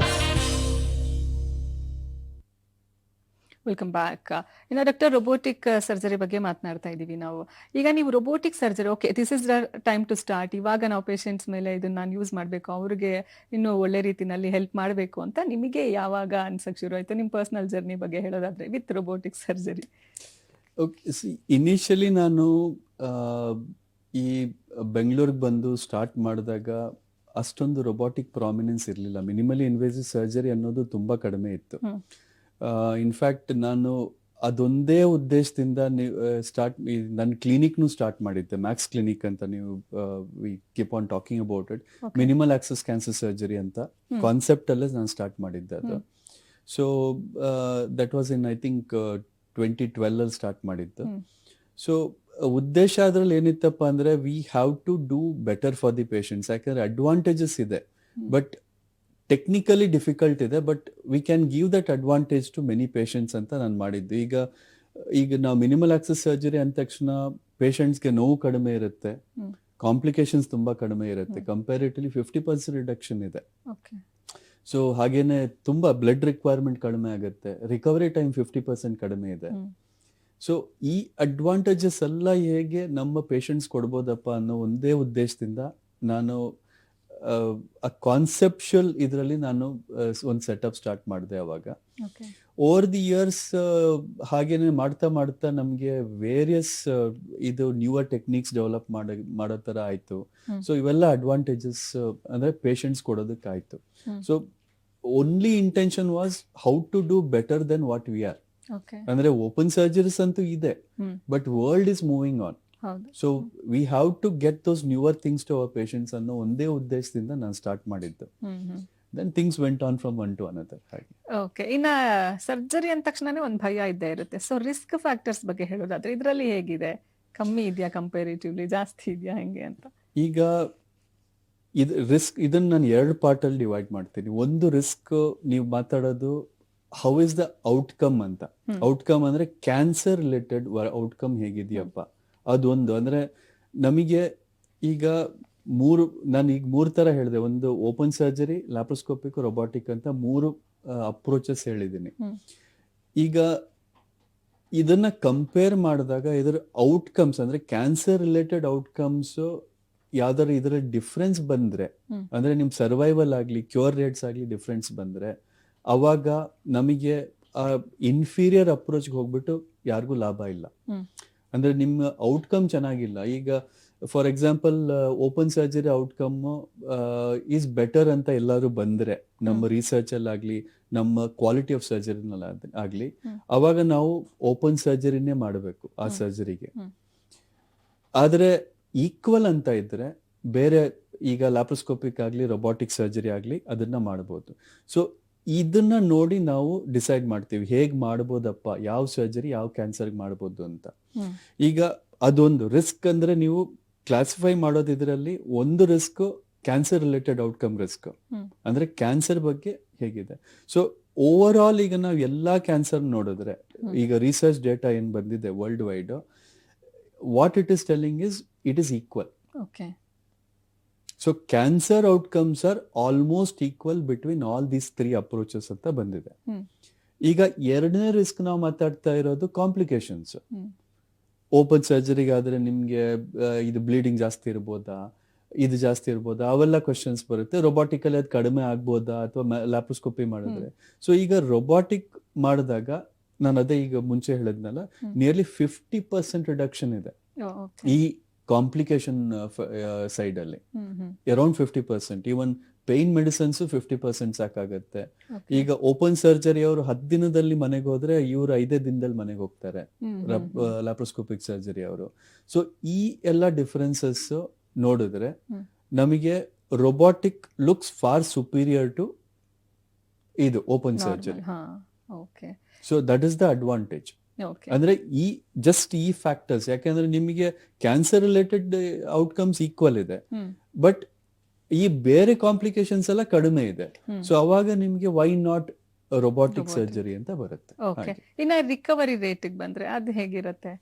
Welcome back. ಇನ್ನು ಡಾಕ್ಟರ್, ರೊಬೋಟಿಕ್ ಸರ್ಜರಿ ಬಗ್ಗೆ ಮಾತನಾಡ್ತಾ ಇದ್ದೀವಿ ನಾವು. ಈಗ ನೀವು robotic surgery, okay, this is the time to start. ಇವಾಗ ನಾವು ಪೇಷಂಟ್ಸ್ ಮೇಲೆ ಇದನ್ನ ನಾನು ಯೂಸ್ ಮಾಡಬೇಕು, ಅವ್ರಿಗೆ ಇನ್ನೂ ಒಳ್ಳೆ ರೀತಿನಲ್ಲಿ ಹೆಲ್ಪ್ ಮಾಡಬೇಕು ಅಂತ ನಿಮಗೆ ಯಾವಾಗ ಅನ್ಸಕ್ ಶುರು ಆಯ್ತು? ನಿಮ್ಮ ಪರ್ಸನಲ್ ಜರ್ನಿ ಬಗ್ಗೆ ಹೇಳೋದಾದ್ರೆ ವಿತ್ ರೊಬೋಟಿಕ್ ಸರ್ಜರಿ. ಇನಿಷಿಯಲಿ ನಾನು ಈ ಬೆಂಗಳೂರಿಗೆ ಬಂದು ಸ್ಟಾರ್ಟ್ ಮಾಡಿದಾಗ ಅಷ್ಟೊಂದು ರೊಬೋಟಿಕ್ ಪ್ರಾಮಿನೆನ್ಸ್ ಇರಲಿಲ್ಲ. ಮಿನಿಮಲಿ ಇನ್ವೇಸಿವ್ ಸರ್ಜರಿ ಅನ್ನೋದು ತುಂಬಾ ಕಡಿಮೆ ಇತ್ತು. ಇನ್ಫ್ಯಾಕ್ಟ್ ನಾನು ಅದೊಂದೇ ಉದ್ದೇಶದಿಂದ ನನ್ನ ಕ್ಲಿನಿಕ್ನು ಸ್ಟಾರ್ಟ್ ಮಾಡಿದ್ದೆ, ಮ್ಯಾಕ್ಸ್ ಕ್ಲಿನಿಕ್ ಅಂತ. ನೀವು we keep on talking about it. Minimal access cancer surgery ಅಂತ ಕಾನ್ಸೆಪ್ಟ್ ಅಲ್ಲೇ ನಾನು ಸ್ಟಾರ್ಟ್ ಮಾಡಿದ್ದೆ ಅದು. So that was in I think 2012 ಅಲ್ಲಿ ಸ್ಟಾರ್ಟ್ ಮಾಡಿದ್ದು. ಸೊ ಉದ್ದೇಶ ಅದ್ರಲ್ಲಿ ಏನಿತ್ತಪ್ಪ ಅಂದ್ರೆ we have to do better for the patients. ಯಾಕಂದ್ರೆ ಅಡ್ವಾಂಟೇಜಸ್ ಇದೆ, ಬಟ್ ಟೆಕ್ನಿಕಲಿ ಡಿಫಿಕಲ್ಟ್ ಇದೆ, but we can give that advantage to many patients ಅಂತ ನಾನು ಮಾಡಿದ್ದು. ಈಗ ನಾವು ಮಿನಿಮಲ್ ಆಕ್ಸೆಸ್ ಸರ್ಜರಿ ಅಂದ ತಕ್ಷಣ ಪೇಷಂಟ್ಸ್ಗೆ ನೋವು ಕಡಿಮೆ ಇರುತ್ತೆ, ಕಾಂಪ್ಲಿಕೇಶನ್ಸ್ ತುಂಬಾ ಕಡಿಮೆ ಇರುತ್ತೆ. ಕಂಪ್ಯಾರಿಟಿವ್ಲಿ 50% ರಿಡಕ್ಷನ್ ಇದೆ. ಸೊ ಹಾಗೇನೆ ತುಂಬಾ ಬ್ಲಡ್ ರಿಕ್ವೈರ್ಮೆಂಟ್ ಕಡಿಮೆ ಆಗುತ್ತೆ, ರಿಕವರಿ ಟೈಮ್ 50% ಕಡಿಮೆ ಇದೆ. ಸೊ ಈ ಅಡ್ವಾಂಟೇಜಸ್ ಎಲ್ಲ ಹೇಗೆ ನಮ್ಮ ಪೇಷಂಟ್ಸ್ ಕೊಡ್ಬೋದಪ್ಪ ಅನ್ನೋ ಒಂದೇ ಉದ್ದೇಶದಿಂದ ನಾನು ಆ ಕಾನ್ಸೆಪ್ಷುಯಲ್ ಇದರಲ್ಲಿ ನಾನು ಒಂದು ಸೆಟಪ್ ಸ್ಟಾರ್ಟ್ ಮಾಡಿದೆ ಅವಾಗ. ಓಕೆ. ಓವರ್ ದಿ ಇಯರ್ಸ್ ಹಾಗೇನೆ ಮಾಡ್ತಾ ಮಾಡ್ತಾ ನಮಗೆ ವೇರಿಯಸ್ ಇದು ನ್ಯೂವರ್ ಟೆಕ್ನಿಕ್ಸ್ ಡೆವಲಪ್ ಮಾಡೋ ತರ ಆಯ್ತು. ಸೊ ಇವೆಲ್ಲ ಅಡ್ವಾಂಟೇಜಸ್ ಅಂದ್ರೆ ಪೇಷಂಟ್ಸ್ ಕೊಡೋದಕ್ಕಾಯ್ತು. So only intention was how to do better than what we are. ಅಂದ್ರೆ ಓಪನ್ ಸರ್ಜರೀಸ್ ಅಂತೂ ಇದೆ, but world is moving on. So we have to get those newer things to our patients ಅನ್ನೋ ಒಂದೇ ಉದ್ದೇಶದಿಂದ ನಾನು start ಮಾಡಿದ್ದು. Then things went on from one to another. ಹಾಗೆ. Okay. ಇನ್ನ ಸರ್ಜರಿ ಅಂದ ತಕ್ಷಣನೇ ಒಂದು ಭಯ ಇದ್ದೇ ಇರುತ್ತೆ. ಸೊ ರಿಸ್ಕ್ ಫ್ಯಾಕ್ಟರ್ಸ್ ಬಗ್ಗೆ ಹೇಳೋದಾದ್ರೆ ಇದರಲ್ಲಿ ಹೇಗಿದೆ? ಕಮ್ಮಿ ಇದೆಯಾ ಕಂಪೇರಿಟಿವ್ಲಿ, ಜಾಸ್ತಿ ಇದೆಯಾ ಹೆಂಗೆ ಅಂತ? ಈಗ ಇದನ್ನ ನಾನು 2 ಪಾರ್ಟ್ ಅಲ್ಲಿ ಡಿವೈಡ್ ಮಾಡ್ತೀನಿ. ಒಂದು ರಿಸ್ಕ್ ನೀವು ಮಾತಾಡೋದು ಹೌ ಇಸ್ ದ ಔಟ್ಕಮ್ ಅಂತ. ಔಟ್ಕಮ್ ಅಂದ್ರೆ ಕ್ಯಾನ್ಸರ್ ರಿಲೇಟೆಡ್ ಔಟ್ಕಮ್ ಹೇಗಿದೆಯಪ್ಪ ಅದೊಂದು. ಅಂದ್ರೆ ನಮಗೆ ಈಗ ನಾನು ಈಗ 3 ತರ ಹೇಳಿದೆ. ಒಂದು ಓಪನ್ ಸರ್ಜರಿ, ಲ್ಯಾಪ್ರೋಸ್ಕೋಪಿಕ್, ರೊಬಾಟಿಕ್ ಅಂತ 3 ಅಪ್ರೋಚಸ್ ಹೇಳಿದ್ದೀನಿ. ಈಗ ಇದನ್ನ ಕಂಪೇರ್ ಮಾಡಿದಾಗ ಇದರ ಔಟ್ಕಮ್ಸ್ ಅಂದ್ರೆ ಕ್ಯಾನ್ಸರ್ ರಿಲೇಟೆಡ್ ಔಟ್ಕಮ್ಸ್ ಯಾವ್ದಾರು ಇದರ ಡಿಫ್ರೆನ್ಸ್ ಬಂದ್ರೆ, ಅಂದ್ರೆ ನಿಮ್ ಸರ್ವೈವಲ್ ಆಗ್ಲಿ ಕ್ಯೂರ್ ರೇಟ್ಸ್ ಆಗ್ಲಿ ಡಿಫ್ರೆನ್ಸ್ ಬಂದ್ರೆ, ಅವಾಗ ನಮಗೆ ಇನ್ಫೀರಿಯರ್ ಅಪ್ರೋಚ್ಗೆ ಹೋಗ್ಬಿಟ್ಟು ಯಾರಿಗೂ ಲಾಭ ಇಲ್ಲ. ಅಂದ್ರೆ ನಿಮ್ಮ ಔಟ್ಕಮ್ ಚೆನ್ನಾಗಿಲ್ಲ. ಈಗ for example open surgery outcome is better ಅಂತ ಎಲ್ಲರೂ ಬಂದ್ರೆ ನಮ್ಮ ರಿಸರ್ಚ್ ಅಲ್ಲಿ ಆಗ್ಲಿ ನಮ್ಮ ಕ್ವಾಲಿಟಿ ಆಫ್ ಸರ್ಜರಿನಲ್ಲಿ ಆಗ್ಲಿ, ಅವಾಗ ನಾವು ಓಪನ್ ಸರ್ಜರಿನೇ ಮಾಡಬೇಕು ಆ ಸರ್ಜರಿಗೆ. ಆದ್ರೆ ಈಕ್ವಲ್ ಅಂತ ಇದ್ರೆ ಬೇರೆ ಈಗ ಲ್ಯಾಪ್ರೋಸ್ಕೋಪಿಕ್ ಆಗ್ಲಿ ರೊಬಾಟಿಕ್ ಸರ್ಜರಿ ಆಗ್ಲಿ ಅದನ್ನ ಮಾಡಬಹುದು. ಸೊ ಇದನ್ನ ನೋಡಿ ನಾವು ಡಿಸೈಡ್ ಮಾಡ್ತೀವಿ ಹೇಗ್ ಮಾಡ್ಬೋದಪ್ಪ, ಯಾವ ಸರ್ಜರಿ ಯಾವ ಕ್ಯಾನ್ಸರ್ ಮಾಡ್ಬೋದು ಅಂತ. ಈಗ ಅದೊಂದು ರಿಸ್ಕ್ ಅಂದ್ರೆ ನೀವು ಕ್ಲಾಸಿಫೈ ಮಾಡೋದು ಇದರಲ್ಲಿ ಒಂದು risk cancer related outcome risk ಅಂದ್ರೆ ಕ್ಯಾನ್ಸರ್ ಬಗ್ಗೆ ಹೇಗಿದೆ. ಸೊ ಓವರ್ ಆಲ್ ಈಗ ನಾವು ಎಲ್ಲಾ ಕ್ಯಾನ್ಸರ್ ನೋಡಿದ್ರೆ ಈಗ ರಿಸರ್ಚ್ ಡೇಟಾ ಏನ್ ಬಂದಿದೆ world wide, what it is telling is it is equal. So cancer outcomes are almost equal between all these 3 approaches ಅಂತ ಬಂದಿದೆ. ಈಗ 2ನೇ ರಿಸ್ಕ್ ನಾವು ಮಾತಾಡ್ತಾ ಇರೋದು ಕಾಂಪ್ಲಿಕೇಶನ್ಸ್. ಓಪನ್ ಸರ್ಜರಿಗೆ ಆದ್ರೆ ನಿಮ್ಗೆ ಇದು ಬ್ಲೀಡಿಂಗ್ ಜಾಸ್ತಿ ಇರ್ಬೋದಾ, ಇದು ಜಾಸ್ತಿ ಇರ್ಬೋದಾ, ಅವೆಲ್ಲ ಕ್ವಶನ್ಸ್ ಬರುತ್ತೆ. ರೊಬಾಟಿಕಲ್ಲಿ ಅದು ಕಡಿಮೆ ಆಗ್ಬೋದಾ ಅಥವಾ ಲ್ಯಾಪ್ರೋಸ್ಕೋಪಿ ಮಾಡಿದ್ರೆ. ಸೊ ಈಗ ರೊಬಾಟಿಕ್ ಮಾಡಿದಾಗ ನಾನು ಅದೇ ಈಗ ಮುಂಚೆ ಹೇಳಿದ್ನಲ್ಲ, ನಿಯರ್ಲಿ 50% ರಿಡಕ್ಷನ್ ಇದೆ ಈ ಕಾಂಪ್ಲಿಕೇಶನ್ ಸೈಡ್ ಅಲ್ಲಿ. ಅರೌಂಡ್ 50%. Even pain medicines 50% ಸಾಕಾಗತ್ತೆ. ಈಗ ಓಪನ್ ಸರ್ಜರಿ ಅವರು 10 ದಿನದಲ್ಲಿ ಮನೆಗೆ ಹೋದ್ರೆ ಇವರು 5 ದಿನದಲ್ಲಿ ಮನೆಗೆ ಹೋಗ್ತಾರೆ ಲ್ಯಾಪ್ರೋಸ್ಕೋಪಿಕ್ ಸರ್ಜರಿ ಅವರು. ಸೊ ಈ ಎಲ್ಲ ಡಿಫರೆನ್ಸಸ್ ನೋಡಿದ್ರೆ ನಮಗೆ robotic looks far superior to ಇದು open surgery. So that is the advantage. ಅಂದ್ರೆ ಈ ಫ್ಯಾಕ್ಟರ್ಸ್, ಯಾಕಂದ್ರೆ ನಿಮಗೆ ಕ್ಯಾನ್ಸರ್ ರಿಲೇಟೆಡ್ ಔಟ್ಕಮ್ಸ್ ಈಕ್ವಲ್ ಇದೆ, ಬಟ್ ಈ ಬೇರೆ ಕಾಂಪ್ಲಿಕೇಶನ್ಸ್ ಎಲ್ಲ ಕಡಿಮೆ ಇದೆ. ಸೊ ಅವಾಗ ನಿಮ್ಗೆ ವೈ ನಾಟ್ ರೊಬಾಟಿಕ್ ಸರ್ಜರಿ ಅಂತ ಬರುತ್ತೆ. ಇನ್ನ ರಿಕವರಿ ರೇಟ್ ಬಂದ್ರೆ ಅದು ಹೇಗಿರುತ್ತೆ?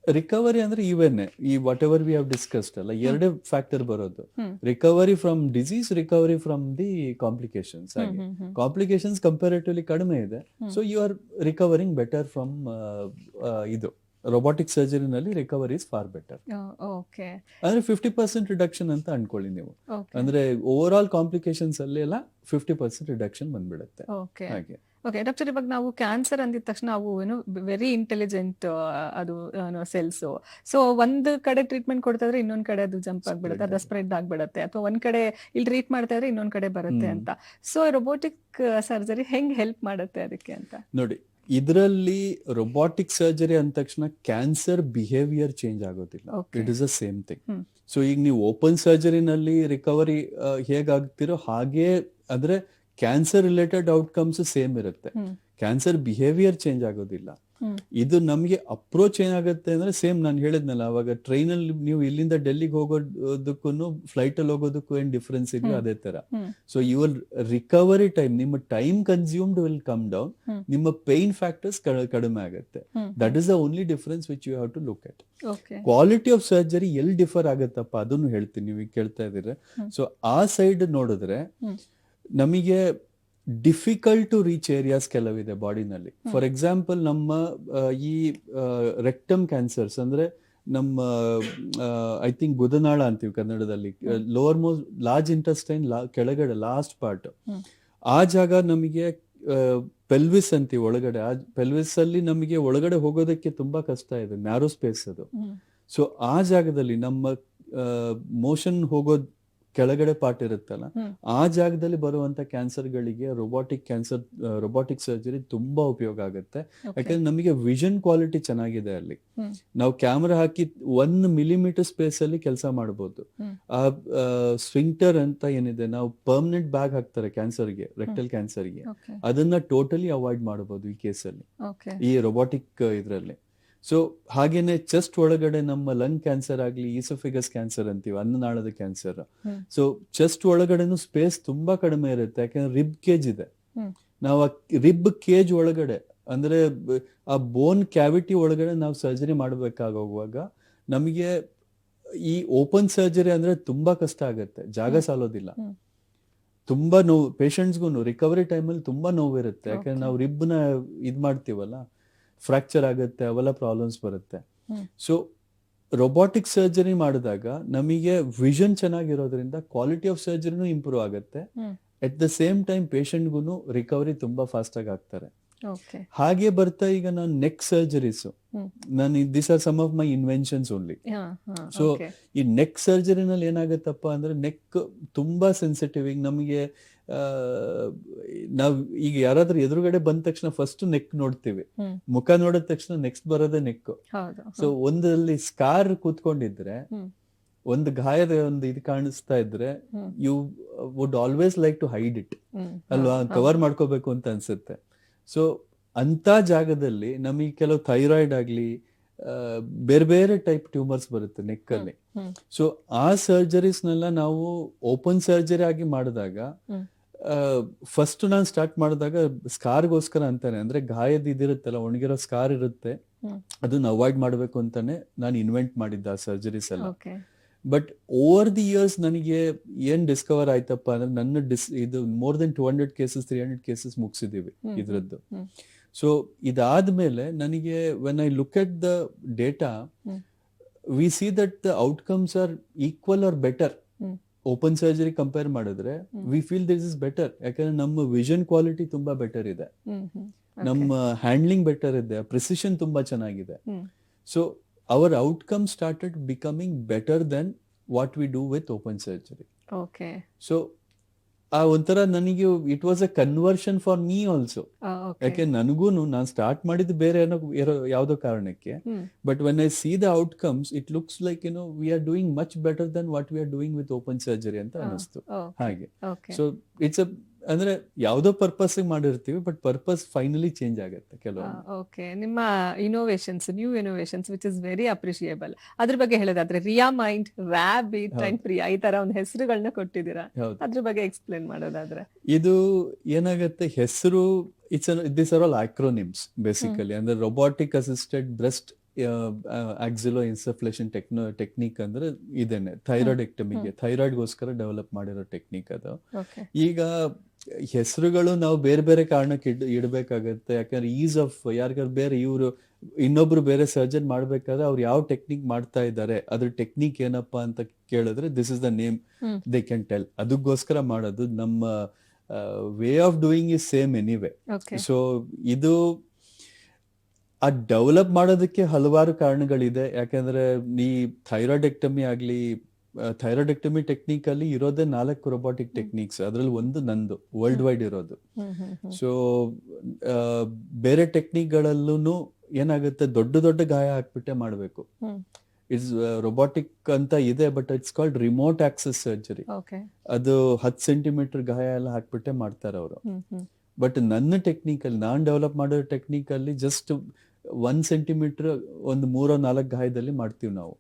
ರಿಕವರಿ ಅಂದ್ರೆ ಇವೇನೆ ಈ whatever we have discussed ಅಲ್ಲ, 2 ಫ್ಯಾಕ್ಟರ್ ಬರೋದು. Recovery from disease, recovery from the complications. Complications comparatively ಕಡಿಮೆ ಇದೆ. So you are recovering better from ಇದು ರೊಬಾಟಿಕ್ ಸರ್ಜರಿನಲ್ಲಿ ರಿಕವರಿ ಇಸ್ ಫಾರ್ ಬೆಟರ್. ಅಂದ್ರೆ 50% ರಿಡಕ್ಷನ್ ಅಂತ ಅನ್ಕೊಳ್ಳಿ ನೀವು. ಅಂದ್ರೆ ಓವರ್ ಆಲ್ ಕಾಂಪ್ಲಿಕೇಶನ್ಸ್ ಅಲ್ಲಿ ಎಲ್ಲ 50% ರಿಡಕ್ಷನ್ ಬಂದ್ಬಿಡುತ್ತೆ. ಹಾಗೆ. ಓಕೆ ಡಾಕ್ಟರ್, ಇವಾಗ ನಾವು ಕ್ಯಾನ್ಸರ್ ಅಂದಿದ ತಕ್ಷಣ ಅವು ಏನು ವೆರಿ ಇಂಟೆಲಿಜೆಂಟ್ ಅದು ಸೆಲ್ಸ್. ಸೊ ಒಂದ್ ಕಡೆ ಟ್ರೀಟ್ಮೆಂಟ್ ಕೊಡ್ತಾ ಇದ್ರೆ ಇನ್ನೊಂದ್ ಕಡೆ ಅದು ಜಂಪ್ ಆಗ್ಬಿಡುತ್ತೆ, ಅದು ಸ್ಪ್ರೆಡ್ ಆಗ್ಬಿಡುತ್ತೆ, ಅಥವಾ ಒಂದ್ ಕಡೆ ಇಲ್ಲಿ ಟ್ರೀಟ್ ಮಾಡ್ತಾ ಇದ್ರೆ ಇನ್ನೊಂದ್ ಕಡೆ ಬರುತ್ತೆ ಅಂತ. ಸೊ ರೊಬೋಟಿಕ್ ಸರ್ಜರಿ ಹೆಂಗ್ ಹೆಲ್ಪ್ ಮಾಡುತ್ತೆ ಅದಕ್ಕೆ ಅಂತ ನೋಡಿ. ಇದರಲ್ಲಿ ರೊಬಾಟಿಕ್ ಸರ್ಜರಿ ಅಂದ ತಕ್ಷಣ ಕ್ಯಾನ್ಸರ್ ಬಿಹೇವಿಯರ್ ಚೇಂಜ್ ಆಗೋದಿಲ್ಲ. It is the same thing. So ಈಗ ನೀವು ಓಪನ್ ಸರ್ಜರಿನಲ್ಲಿ ರಿಕವರಿ ಹೇಗಾಗ್ತಿರೋ ಹಾಗೆ ಅಂದ್ರೆ ಕ್ಯಾನ್ಸರ್ ರಿಲೇಟೆಡ್ ಔಟ್ಕಮ್ಸ್ ಸೇಮ್ ಇರುತ್ತೆ. ಕ್ಯಾನ್ಸರ್ ಬಿಹೇವಿಯರ್ ಚೇಂಜ್ ಆಗೋದಿಲ್ಲ. ಇದು ನಮ್ಗೆ ಅಪ್ರೋಚ್ ಏನಾಗುತ್ತೆ ಅಂದ್ರೆ ಸೇಮ್ ನಾನು ಹೇಳಿದ್ನಲ್ಲ ಅವಾಗ, ಟ್ರೈನ್ ಅಲ್ಲಿ ನೀವು ಇಲ್ಲಿಂದ ಡೆಲ್ಲಿಗೆ ಹೋಗೋದಕ್ಕೂ ಫ್ಲೈಟ್ ಅಲ್ಲಿ ಹೋಗೋದಕ್ಕೂ ಏನ್ ಡಿಫ್ರೆನ್ಸ್ ಇದೆಯೋ ಅದೇ ತರ. ಸೊ ಯುವರ್ ರಿಕವರಿ ಟೈಮ್, ನಿಮ್ಮ time consumed will come down, ನಿಮ್ಮ ಪೇನ್ ಫ್ಯಾಕ್ಟರ್ಸ್ ಕಡಿಮೆ ಆಗುತ್ತೆ. That is the only difference which you have to look at. Quality of surgery ಎಲ್ಲಿ ಡಿಫರ್ ಆಗುತ್ತಪ್ಪ ಅದನ್ನು ಹೇಳ್ತೀನಿ, ನೀವು ಈಗ ಕೇಳ್ತಾ ಇದ್ದೀರಾ. ಸೊ ಆ ಸೈಡ್ ನೋಡಿದ್ರೆ ನಮಗೆ ಡಿಫಿಕಲ್ಟ್ ಟು ರೀಚ್ ಏರಿಯಾಸ್ ಕೆಲವಿದೆ ಬಾಡಿನಲ್ಲಿ. ಫಾರ್ ಎಕ್ಸಾಂಪಲ್ ನಮ್ಮ ಈ ರೆಕ್ಟಮ್ ಕ್ಯಾನ್ಸರ್ಸ್ ಅಂದ್ರೆ ನಮ್ಮ ಐ ಥಿಂಕ್ ಗುದನಾಳ ಅಂತೀವಿ ಕನ್ನಡದಲ್ಲಿ, ಲೋವರ್ ಮೋಸ್ಟ್ ಲಾರ್ಜ್ ಇಂಟೆಸ್ಟೈನ್ ಕೆಳಗಡೆ ಲಾಸ್ಟ್ ಪಾರ್ಟ್, ಹ್ಮ್. ಆ ಜಾಗ ನಮಗೆ ಪೆಲ್ವಿಸ್ ಅಂತೀವಿ ಒಳಗಡೆ. ಆ ಪೆಲ್ವಿಸ್ ಅಲ್ಲಿ ನಮಗೆ ಒಳಗಡೆ ಹೋಗೋದಕ್ಕೆ ತುಂಬಾ ಕಷ್ಟ ಇದೆ, ನ್ಯಾರೋ ಸ್ಪೇಸ್ ಅದು. ಹ್ಮ್. ಸೊ ಆ ಜಾಗದಲ್ಲಿ ನಮ್ಮ ಮೋಷನ್ ಹೋಗೋದ್ ಕೆಳಗಡೆ ಪಾರ್ಟ್ ಇರುತ್ತಲ್ಲ, ಹ್ಮ್. ಆ ಜಾಗದಲ್ಲಿ ಬರುವಂತ ಕ್ಯಾನ್ಸರ್ಗಳಿಗೆ ರೊಬೋಟಿಕ್ ಸರ್ಜರಿ ತುಂಬಾ ಉಪಯೋಗ ಆಗುತ್ತೆ. Okay. ಯಾಕಂದ್ರೆ ನಮಗೆ ವಿಷನ್ ಕ್ವಾಲಿಟಿ ಚೆನ್ನಾಗಿದೆ ಅಲ್ಲಿ. ಹ್ಮ್. ನಾವು ಕ್ಯಾಮ್ರಾ ಹಾಕಿ 1 ಮಿಲಿಮೀಟರ್ ಸ್ಪೇಸ್ ಅಲ್ಲಿ ಕೆಲಸ ಮಾಡಬಹುದು. ಹ್ಮ್. ಆ ಸ್ವಿಂಕ್ಟರ್ ಅಂತ ಏನಿದೆ, ನಾವು ಪರ್ಮನೆಂಟ್ ಬ್ಯಾಗ್ ಹಾಕ್ತಾರೆ ಕ್ಯಾನ್ಸರ್ಗೆ, ರೆಕ್ಟಲ್ ಕ್ಯಾನ್ಸರ್ಗೆ, Okay. ಅದನ್ನ ಟೋಟಲಿ ಅವಾಯ್ಡ್ ಮಾಡಬಹುದು ಈ ಕೇಸಲ್ಲಿ, Okay. ಈ ರೊಬೋಟಿಕ್ ಇದ್ರಲ್ಲಿ. ಸೊ ಹಾಗೇನೆ ಚೆಸ್ಟ್ ಒಳಗಡೆ ನಮ್ಮ ಲಂಗ್ ಕ್ಯಾನ್ಸರ್ ಆಗ್ಲಿ, ಈಸೋಫಿಗಸ್ ಕ್ಯಾನ್ಸರ್ ಅಂತೀವಿ, ಅನ್ನನಾಳದ ಕ್ಯಾನ್ಸರ್. ಹ್ಮ್. ಸೊ ಚೆಸ್ಟ್ ಒಳಗಡೆನು ಸ್ಪೇಸ್ ತುಂಬಾ ಕಡಿಮೆ ಇರುತ್ತೆ, ಯಾಕಂದ್ರೆ ರಿಬ್ ಕೇಜ್ ಇದೆ. ಹ್ಮ್. ನಾವು ಆ ರಿಬ್ ಕೇಜ್ ಒಳಗಡೆ, ಅಂದ್ರೆ ಆ ಬೋನ್ ಕ್ಯಾವಿಟಿ ಒಳಗಡೆ ನಾವು ಸರ್ಜರಿ ಮಾಡಬೇಕಾಗುವಾಗ ನಮಗೆ ಈ ಓಪನ್ ಸರ್ಜರಿ ಅಂದ್ರೆ ತುಂಬಾ ಕಷ್ಟ ಆಗುತ್ತೆ, ಜಾಗ ಸಾಲೋದಿಲ್ಲ. ಹ್ಮ್. ತುಂಬಾ ನೋವು, ಪೇಷಂಟ್ಸ್ಗೂ ರಿಕವರಿ ಟೈಮಲ್ಲಿ ತುಂಬಾ ನೋವು ಇರುತ್ತೆ, ಯಾಕಂದ್ರೆ Okay. ನಾವು ರಿಬ್ನ ಇದ್ ಮಾಡ್ತೀವಲ್ಲ, ಫ್ರಾಕ್ಚರ್ ಆಗುತ್ತೆ, ಅವೆಲ್ಲ ಪ್ರಾಬ್ಲಮ್ಸ್ ಬರುತ್ತೆ. ಹ್ಮ್. ಸೊ ರೊಬೋಟಿಕ್ ಸರ್ಜರಿ ಮಾಡಿದಾಗ ನಮಗೆ ವಿಷನ್ ಚೆನ್ನಾಗಿರೋದ್ರಿಂದ ಕ್ವಾಲಿಟಿ ಆಫ್ ಸರ್ಜರಿನೂ ಇಂಪ್ರೂವ್ ಆಗುತ್ತೆ. Hmm. At the same time ಪೇಷಂಟ್ಗೂ ರಿಕವರಿ ತುಂಬಾ ಫಾಸ್ಟ್ ಆಗಿ ಆಗ್ತಾರೆ. Okay. ಹಾಗೆ ಬರ್ತಾ ಈಗ ನಾನು ನೆಕ್ ಸರ್ಜರೀಸ್, ಹ್ಮ್. ನಾನು this are some of my inventions only. So Okay. ಈ ನೆಕ್ ಸರ್ಜರಿನಲ್ಲಿ ಏನಾಗತ್ತಪ್ಪ ಅಂದ್ರೆ, ನೆಕ್ ತುಂಬಾ ಸೆನ್ಸಿಟಿವ್. ಈಗ ನಮಗೆ ನಾವ್ ಈಗ ಯಾರಾದ್ರೂ ಎದುರುಗಡೆ ಬಂದ ತಕ್ಷಣ ಫಸ್ಟ್ ನೆಕ್ ನೋಡ್ತೀವಿ, ಹ್ಮ್. ಮುಖ ನೋಡಿದ ತಕ್ಷಣ ನೆಕ್ಸ್ಟ್ ಬರೋದೇ ನೆಕ್. ಹೌದು. ಸೊ ಒಂದಲ್ಲಿ ಸ್ಕಾರ್ ಕೂತ್ಕೊಂಡಿದ್ರೆ, ಹ್ಮ್. ಒಂದು ಗಾಯದ ಒಂದು ಇದು ಕಾಣಿಸ್ತಾ ಇದ್ರೆ, hmm. You would always like to hide it hmm. ಅಲ್ವಾ, ಹೌದು. ಕವರ್ ಮಾಡ್ಕೋಬೇಕು ಅಂತ ಅನ್ಸುತ್ತೆ. ಸೊ ಅಂತ ಜಾಗದಲ್ಲಿ ನಮಗೆ ಕೆಲವು ಥೈರಾಯ್ಡ್ ಆಗ್ಲಿ, ಬೇರೆ ಬೇರೆ ಟೈಪ್ ಟ್ಯೂಮರ್ಸ್ ಬರುತ್ತೆ ನೆಕ್ ಅಲ್ಲಿ. ಹ್ಮ್. ಸೊ ಆ ಸರ್ಜರೀಸ್ನೆಲ್ಲ ನಾವು ಓಪನ್ ಸರ್ಜರಿ ಆಗಿ ಮಾಡಿದಾಗ, ಹ್ಮ್. ಫಸ್ಟ್ ನಾನು ಸ್ಟಾರ್ಟ್ ಮಾಡಿದಾಗ ಸ್ಕಾರ್ಗೋಸ್ಕರ ಅಂತಾನೆ, ಅಂದ್ರೆ ಗಾಯದ ಇದಿರುತ್ತಲ್ಲ, ಒಣಗಿರೋ ಸ್ಕಾರ್ ಇರುತ್ತೆ, ಹ್ಮ್. ಅದನ್ನ ಅವಾಯ್ಡ್ ಮಾಡಬೇಕು ಅಂತಾನೆ ನಾನು ಇನ್ವೆಂಟ್ ಮಾಡಿದ್ದ ಸರ್ಜರೀಸ್ ಎಲ್ಲ. Okay. But over the years ನನಗೆ ಏನ್ ಡಿಸ್ಕವರ್ ಆಯ್ತಪ್ಪ ಅಂದ್ರೆ, ನನ್ನ ಇದು ಮೋರ್ ದೆನ್ 200 ಕೇಸಸ್ 300 ಕೇಸಸ್ ಮುಗಿಸಿದೀವಿ ಹ್ಮ್. ಇದ್ರದ್ದು. ಹ್ಮ್. ಸೊ ಇದಾದ್ಮೇಲೆ ನನಗೆ when I look at the data, hmm. We see that the outcomes are equal or better. Hmm. Open surgery compare ಮಾಡಿದ್ರೆ hmm. We feel this is better, ಯಾಕಂದ್ರೆ ನಮ್ಮ vision quality ತುಂಬಾ better ಇದೆ, ಹ್ಮ್. ಹ್ಮ್. ನಮ್ಮ handling better ಇದೆ, precision ತುಂಬಾ ಚೆನ್ನಾಗಿದೆ. Hmm. So our outcome started becoming better than what we do with open surgery. Okay. So ಆ ಒಂಥರ ನನಗೆ it was a conversion for me also. Okay. ಯಾಕೆ ನನಗೂನು ನಾನು ಸ್ಟಾರ್ಟ್ ಮಾಡಿದ್ದು ಬೇರೆ ಯಾವುದೋ ಕಾರಣಕ್ಕೆ, hmm. But when I see the outcomes it looks like we are doing much better than what we are doing with open surgery ಅಂತ ಅನಿಸ್ತು. Okay. ಹಾಗೆ Okay. ಸೊ ಇಟ್ಸ್ ಅಂದ್ರೆ ಯಾವ್ದೋ ಪರ್ಪಸ್ ಮಾಡಿರ್ತೀವಿ, ಬಟ್ ಪರ್ಪಸ್ ಫೈನಲಿ ಚೇಂಜ್ ಆಗುತ್ತೆ ಕೆಲವೊಮ್ಮೆ. Okay, ನಿಮ್ಮ new innovations which is very appreciable, ಅದ್ರ ಬಗ್ಗೆ ಹೇಳೋದಾದ್ರೆ ರಿಯಾ ಮೈಂಡ್, ರ್ಯಾಬಿಟ್ ಹೌದು. ಅಂಡ್ ಪ್ರಿಯಾ ಈ ತರ ಒಂದು ಹೆಸರುಗಳನ್ನ ಕೊಟ್ಟಿದ್ದೀರಾ, ಹೌದು, ಅದ್ರ ಬಗ್ಗೆ ಎಕ್ಸ್ಪ್ಲೇನ್ ಮಾಡೋದಾದ್ರೆ. ಇದು ಏನಾಗುತ್ತೆ, ಹೆಸರು ದಿಸ್ ಆರ್ ಆಲ್ ಆಕ್ರೋನಿಮ್ಸ್ ಬೇಸಿಕಲಿ. ಅಂದ್ರೆ ರೊಬೋಟಿಕ್ ಅಸಿಸ್ಟೆಡ್ ಬ್ರೆಸ್ಟ್ ಆಕ್ಸಿಲೋ ಇನ್ಸಫ್ಲೇಷನ್ ಟೆಕ್ನಿಕ್ ಅಂದ್ರೆ ಇದೇನೆ, ಥೈರಾಯ್ಡೆಕ್ಟಮಿಗೆ, ಥೈರಾಯ್ಡ್ಗೋಸ್ಕರ ಡೆವಲಪ್ ಮಾಡಿರೋ ಟೆಕ್ನಿಕ್ ಅದು. ಓಕೆ. ಈಗ ಹೆಸರುಗಳು ನಾವು ಬೇರೆ ಬೇರೆ ಕಾರಣಕ್ಕೆ ಇಡಬೇಕಾಗತ್ತೆ, ಯಾಕಂದ್ರೆ ಈಸ್ ಆಫ್ ಯಾರಿಗಾರು ಬೇರೆ ಇನ್ನೊಬ್ರು ಬೇರೆ ಸರ್ಜನ್ ಮಾಡ್ಬೇಕಾದ್ರೆ ಅವ್ರು ಯಾವ ಟೆಕ್ನಿಕ್ ಮಾಡ್ತಾ ಇದ್ದಾರೆ, ಅದ್ರ ಟೆಕ್ನಿಕ್ ಏನಪ್ಪಾ ಅಂತ ಕೇಳಿದ್ರೆ this is the name they can tell. ಅದಕ್ಕೋಸ್ಕರ ಮಾಡೋದು. ನಮ್ಮ way of doing is same anyway. So ಇದು ಆ ಡೆವಲಪ್ ಮಾಡೋದಕ್ಕೆ ಹಲವಾರು ಕಾರಣಗಳಿದೆ. ಯಾಕಂದ್ರೆ ಈ ಥೈರಾಯ್ಡೆಕ್ಟಮಿ ಆಗ್ಲಿ, ಥೈರಾಯ್ಡೆಕ್ಟಮಿ ಟೆಕ್ನಿಕ್ ಅಲ್ಲಿ ಇರೋದೇ 4 ರೊಬೋಟಿಕ್ ಟೆಕ್ನಿಕ್ಸ್, ಅದ್ರಲ್ಲಿ ಒಂದು ನಂದು ವರ್ಲ್ಡ್ ವೈಡ್ ಇರೋದು. ಸೊ ಬೇರೆ ಟೆಕ್ನಿಕ್ ಗಳಲ್ಲೂ ಏನಾಗುತ್ತೆ, ದೊಡ್ಡ ದೊಡ್ಡ ಗಾಯ ಹಾಕ್ಬಿಟ್ಟೆ ಮಾಡ್ಬೇಕು. ಇಟ್ಸ್ ರೊಬೋಟಿಕ್ ಅಂತ ಇದೆ, but it's called remote access surgery. ಅದು 10 ಸೆಂಟಿಮೀಟರ್ ಗಾಯ ಎಲ್ಲ ಹಾಕ್ಬಿಟ್ಟೆ ಮಾಡ್ತಾರೆ ಅವರು. ಬಟ್ ನನ್ನ ಟೆಕ್ನಿಕ್ ಅಲ್ಲಿ, ನಾನ್ ಡೆವಲಪ್ ಮಾಡೋ ಟೆಕ್ನಿಕ್ ಅಲ್ಲಿ ಜಸ್ಟ್ 1 ಸೆಂಟಿಮೀಟರ್ ಒಂದು 3-4 ಗಾಯದಲ್ಲಿ ಮಾಡ್ತೀವಿ ನಾವು.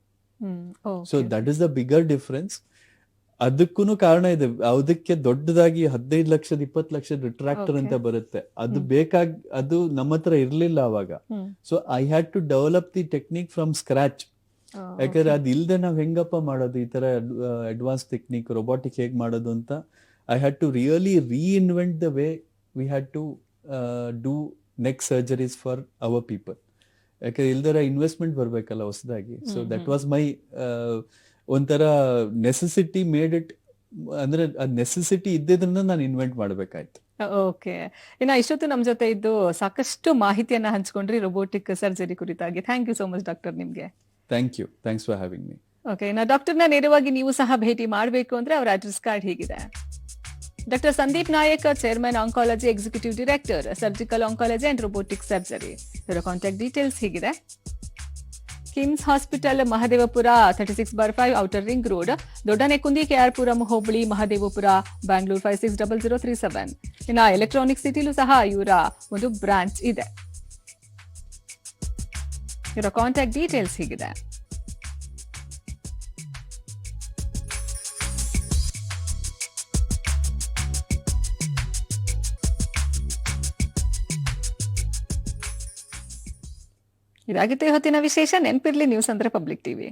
So that is the bigger difference. ಅದಕ್ಕೂ ಕಾರಣ ಇದೆ. ಅದಕ್ಕೆ ದೊಡ್ಡದಾಗಿ 15 ಲಕ್ಷದ 20 ಲಕ್ಷದ ರಿಟ್ರಾಕ್ಟರ್ ಅಂತ ಬರುತ್ತೆ, ಅದು ಅದು ನಮ್ಮ ಹತ್ರ ಇರ್ಲಿಲ್ಲ ಅವಾಗ. So I had to develop the technique from scratch. ಯಾಕಂದ್ರೆ ಅದು ಇಲ್ದೆ ನಾವ್ ಹೆಂಗಪ್ಪ ಮಾಡೋದು ಈ ತರ ಅಡ್ವಾನ್ಸ್ ಟೆಕ್ನಿಕ್ ರೊಬೋಟಿಕ್ ಹೇಗ್ ಮಾಡೋದು ಅಂತ. I had to really reinvent the way we had to do neck surgeries for our people. ಯಾಕಂದ್ರೆ ಇಲ್ದರ ಇನ್ವೆಸ್ಟ್ಮೆಂಟ್ ಬರ್ಬೇಕಲ್ಲ ಹೊಸದಾಗಿ. So hmm, that hmm. Was my ಒಂಥರ ನೆಸೆಸಿಟಿ ಮೇಡ್ ಇಟ್, ಅಂದ್ರೆ ಆ ನೆಸೆಸಿಟಿ ಇದ್ದಿದ್ರಿಂದ ನಾನು ಇನ್ವೆಂಟ್ ಮಾಡ್ಬೇಕಾಯ್ತು. ಓಕೆ. ಇನ್ನ ಇಷ್ಟೊತ್ತು ನಮ್ ಜೊತೆ ಇದ್ದು ಸಾಕಷ್ಟು ಮಾಹಿತಿಯನ್ನ ಹಂಚ್ಕೊಂಡ್ರಿ ರೋಬೋಟಿಕ್ ಸರ್ಜರಿ ಕುರಿತಾಗಿ. Thank you so much doctor ನಿಮ್ಗೆ. Thanks for having me. Okay. ಇನ್ನ ಡಾಕ್ಟರ್ನ ನೇರವಾಗಿ ನೀವು ಸಹ ಭೇಟಿ ಮಾಡಬೇಕು ಅಂದ್ರೆ ಅವರ ಅಡ್ರೆಸ್ ಕಾರ್ಡ್ ಹೀಗಿದೆ. Doctor Sandeep Nayak, chairman oncology, executive director, surgical oncology and robotic surgery. ಇವರ ಕಾಂಟ್ಯಾಕ್ಟ್ ಡೀಟೇಲ್ಸ್ ಹೀಗಿದೆ. KIMS hospital, Mahadevapura, 36/5 outer ring road, Doddanekkundi, KR Puram ಹೋಬಳಿ, ಮಹದೇವಪುರ, ಬ್ಯಾಂಗ್ಳೂರ್ 560037. ಇನ್ನು ಎಲೆಕ್ಟ್ರಾನಿಕ್ ಸಿಟಿಲೂ ಸಹ ಇವರ ಒಂದು ಬ್ರಾಂಚ್ ಇದೆ. ಇವರ ಕಾಂಟ್ಯಾಕ್ಟ್ ಡೀಟೇಲ್ಸ್ ಹೀಗಿದೆ. ಇದಾಗಿತ್ತು ಇವತ್ತಿನ ವಿಶೇಷ. ನೆನಪಿರ್ಲಿ, ನ್ಯೂಸ್ ಅಂದ್ರೆ ಪಬ್ಲಿಕ್ ಟಿವಿ.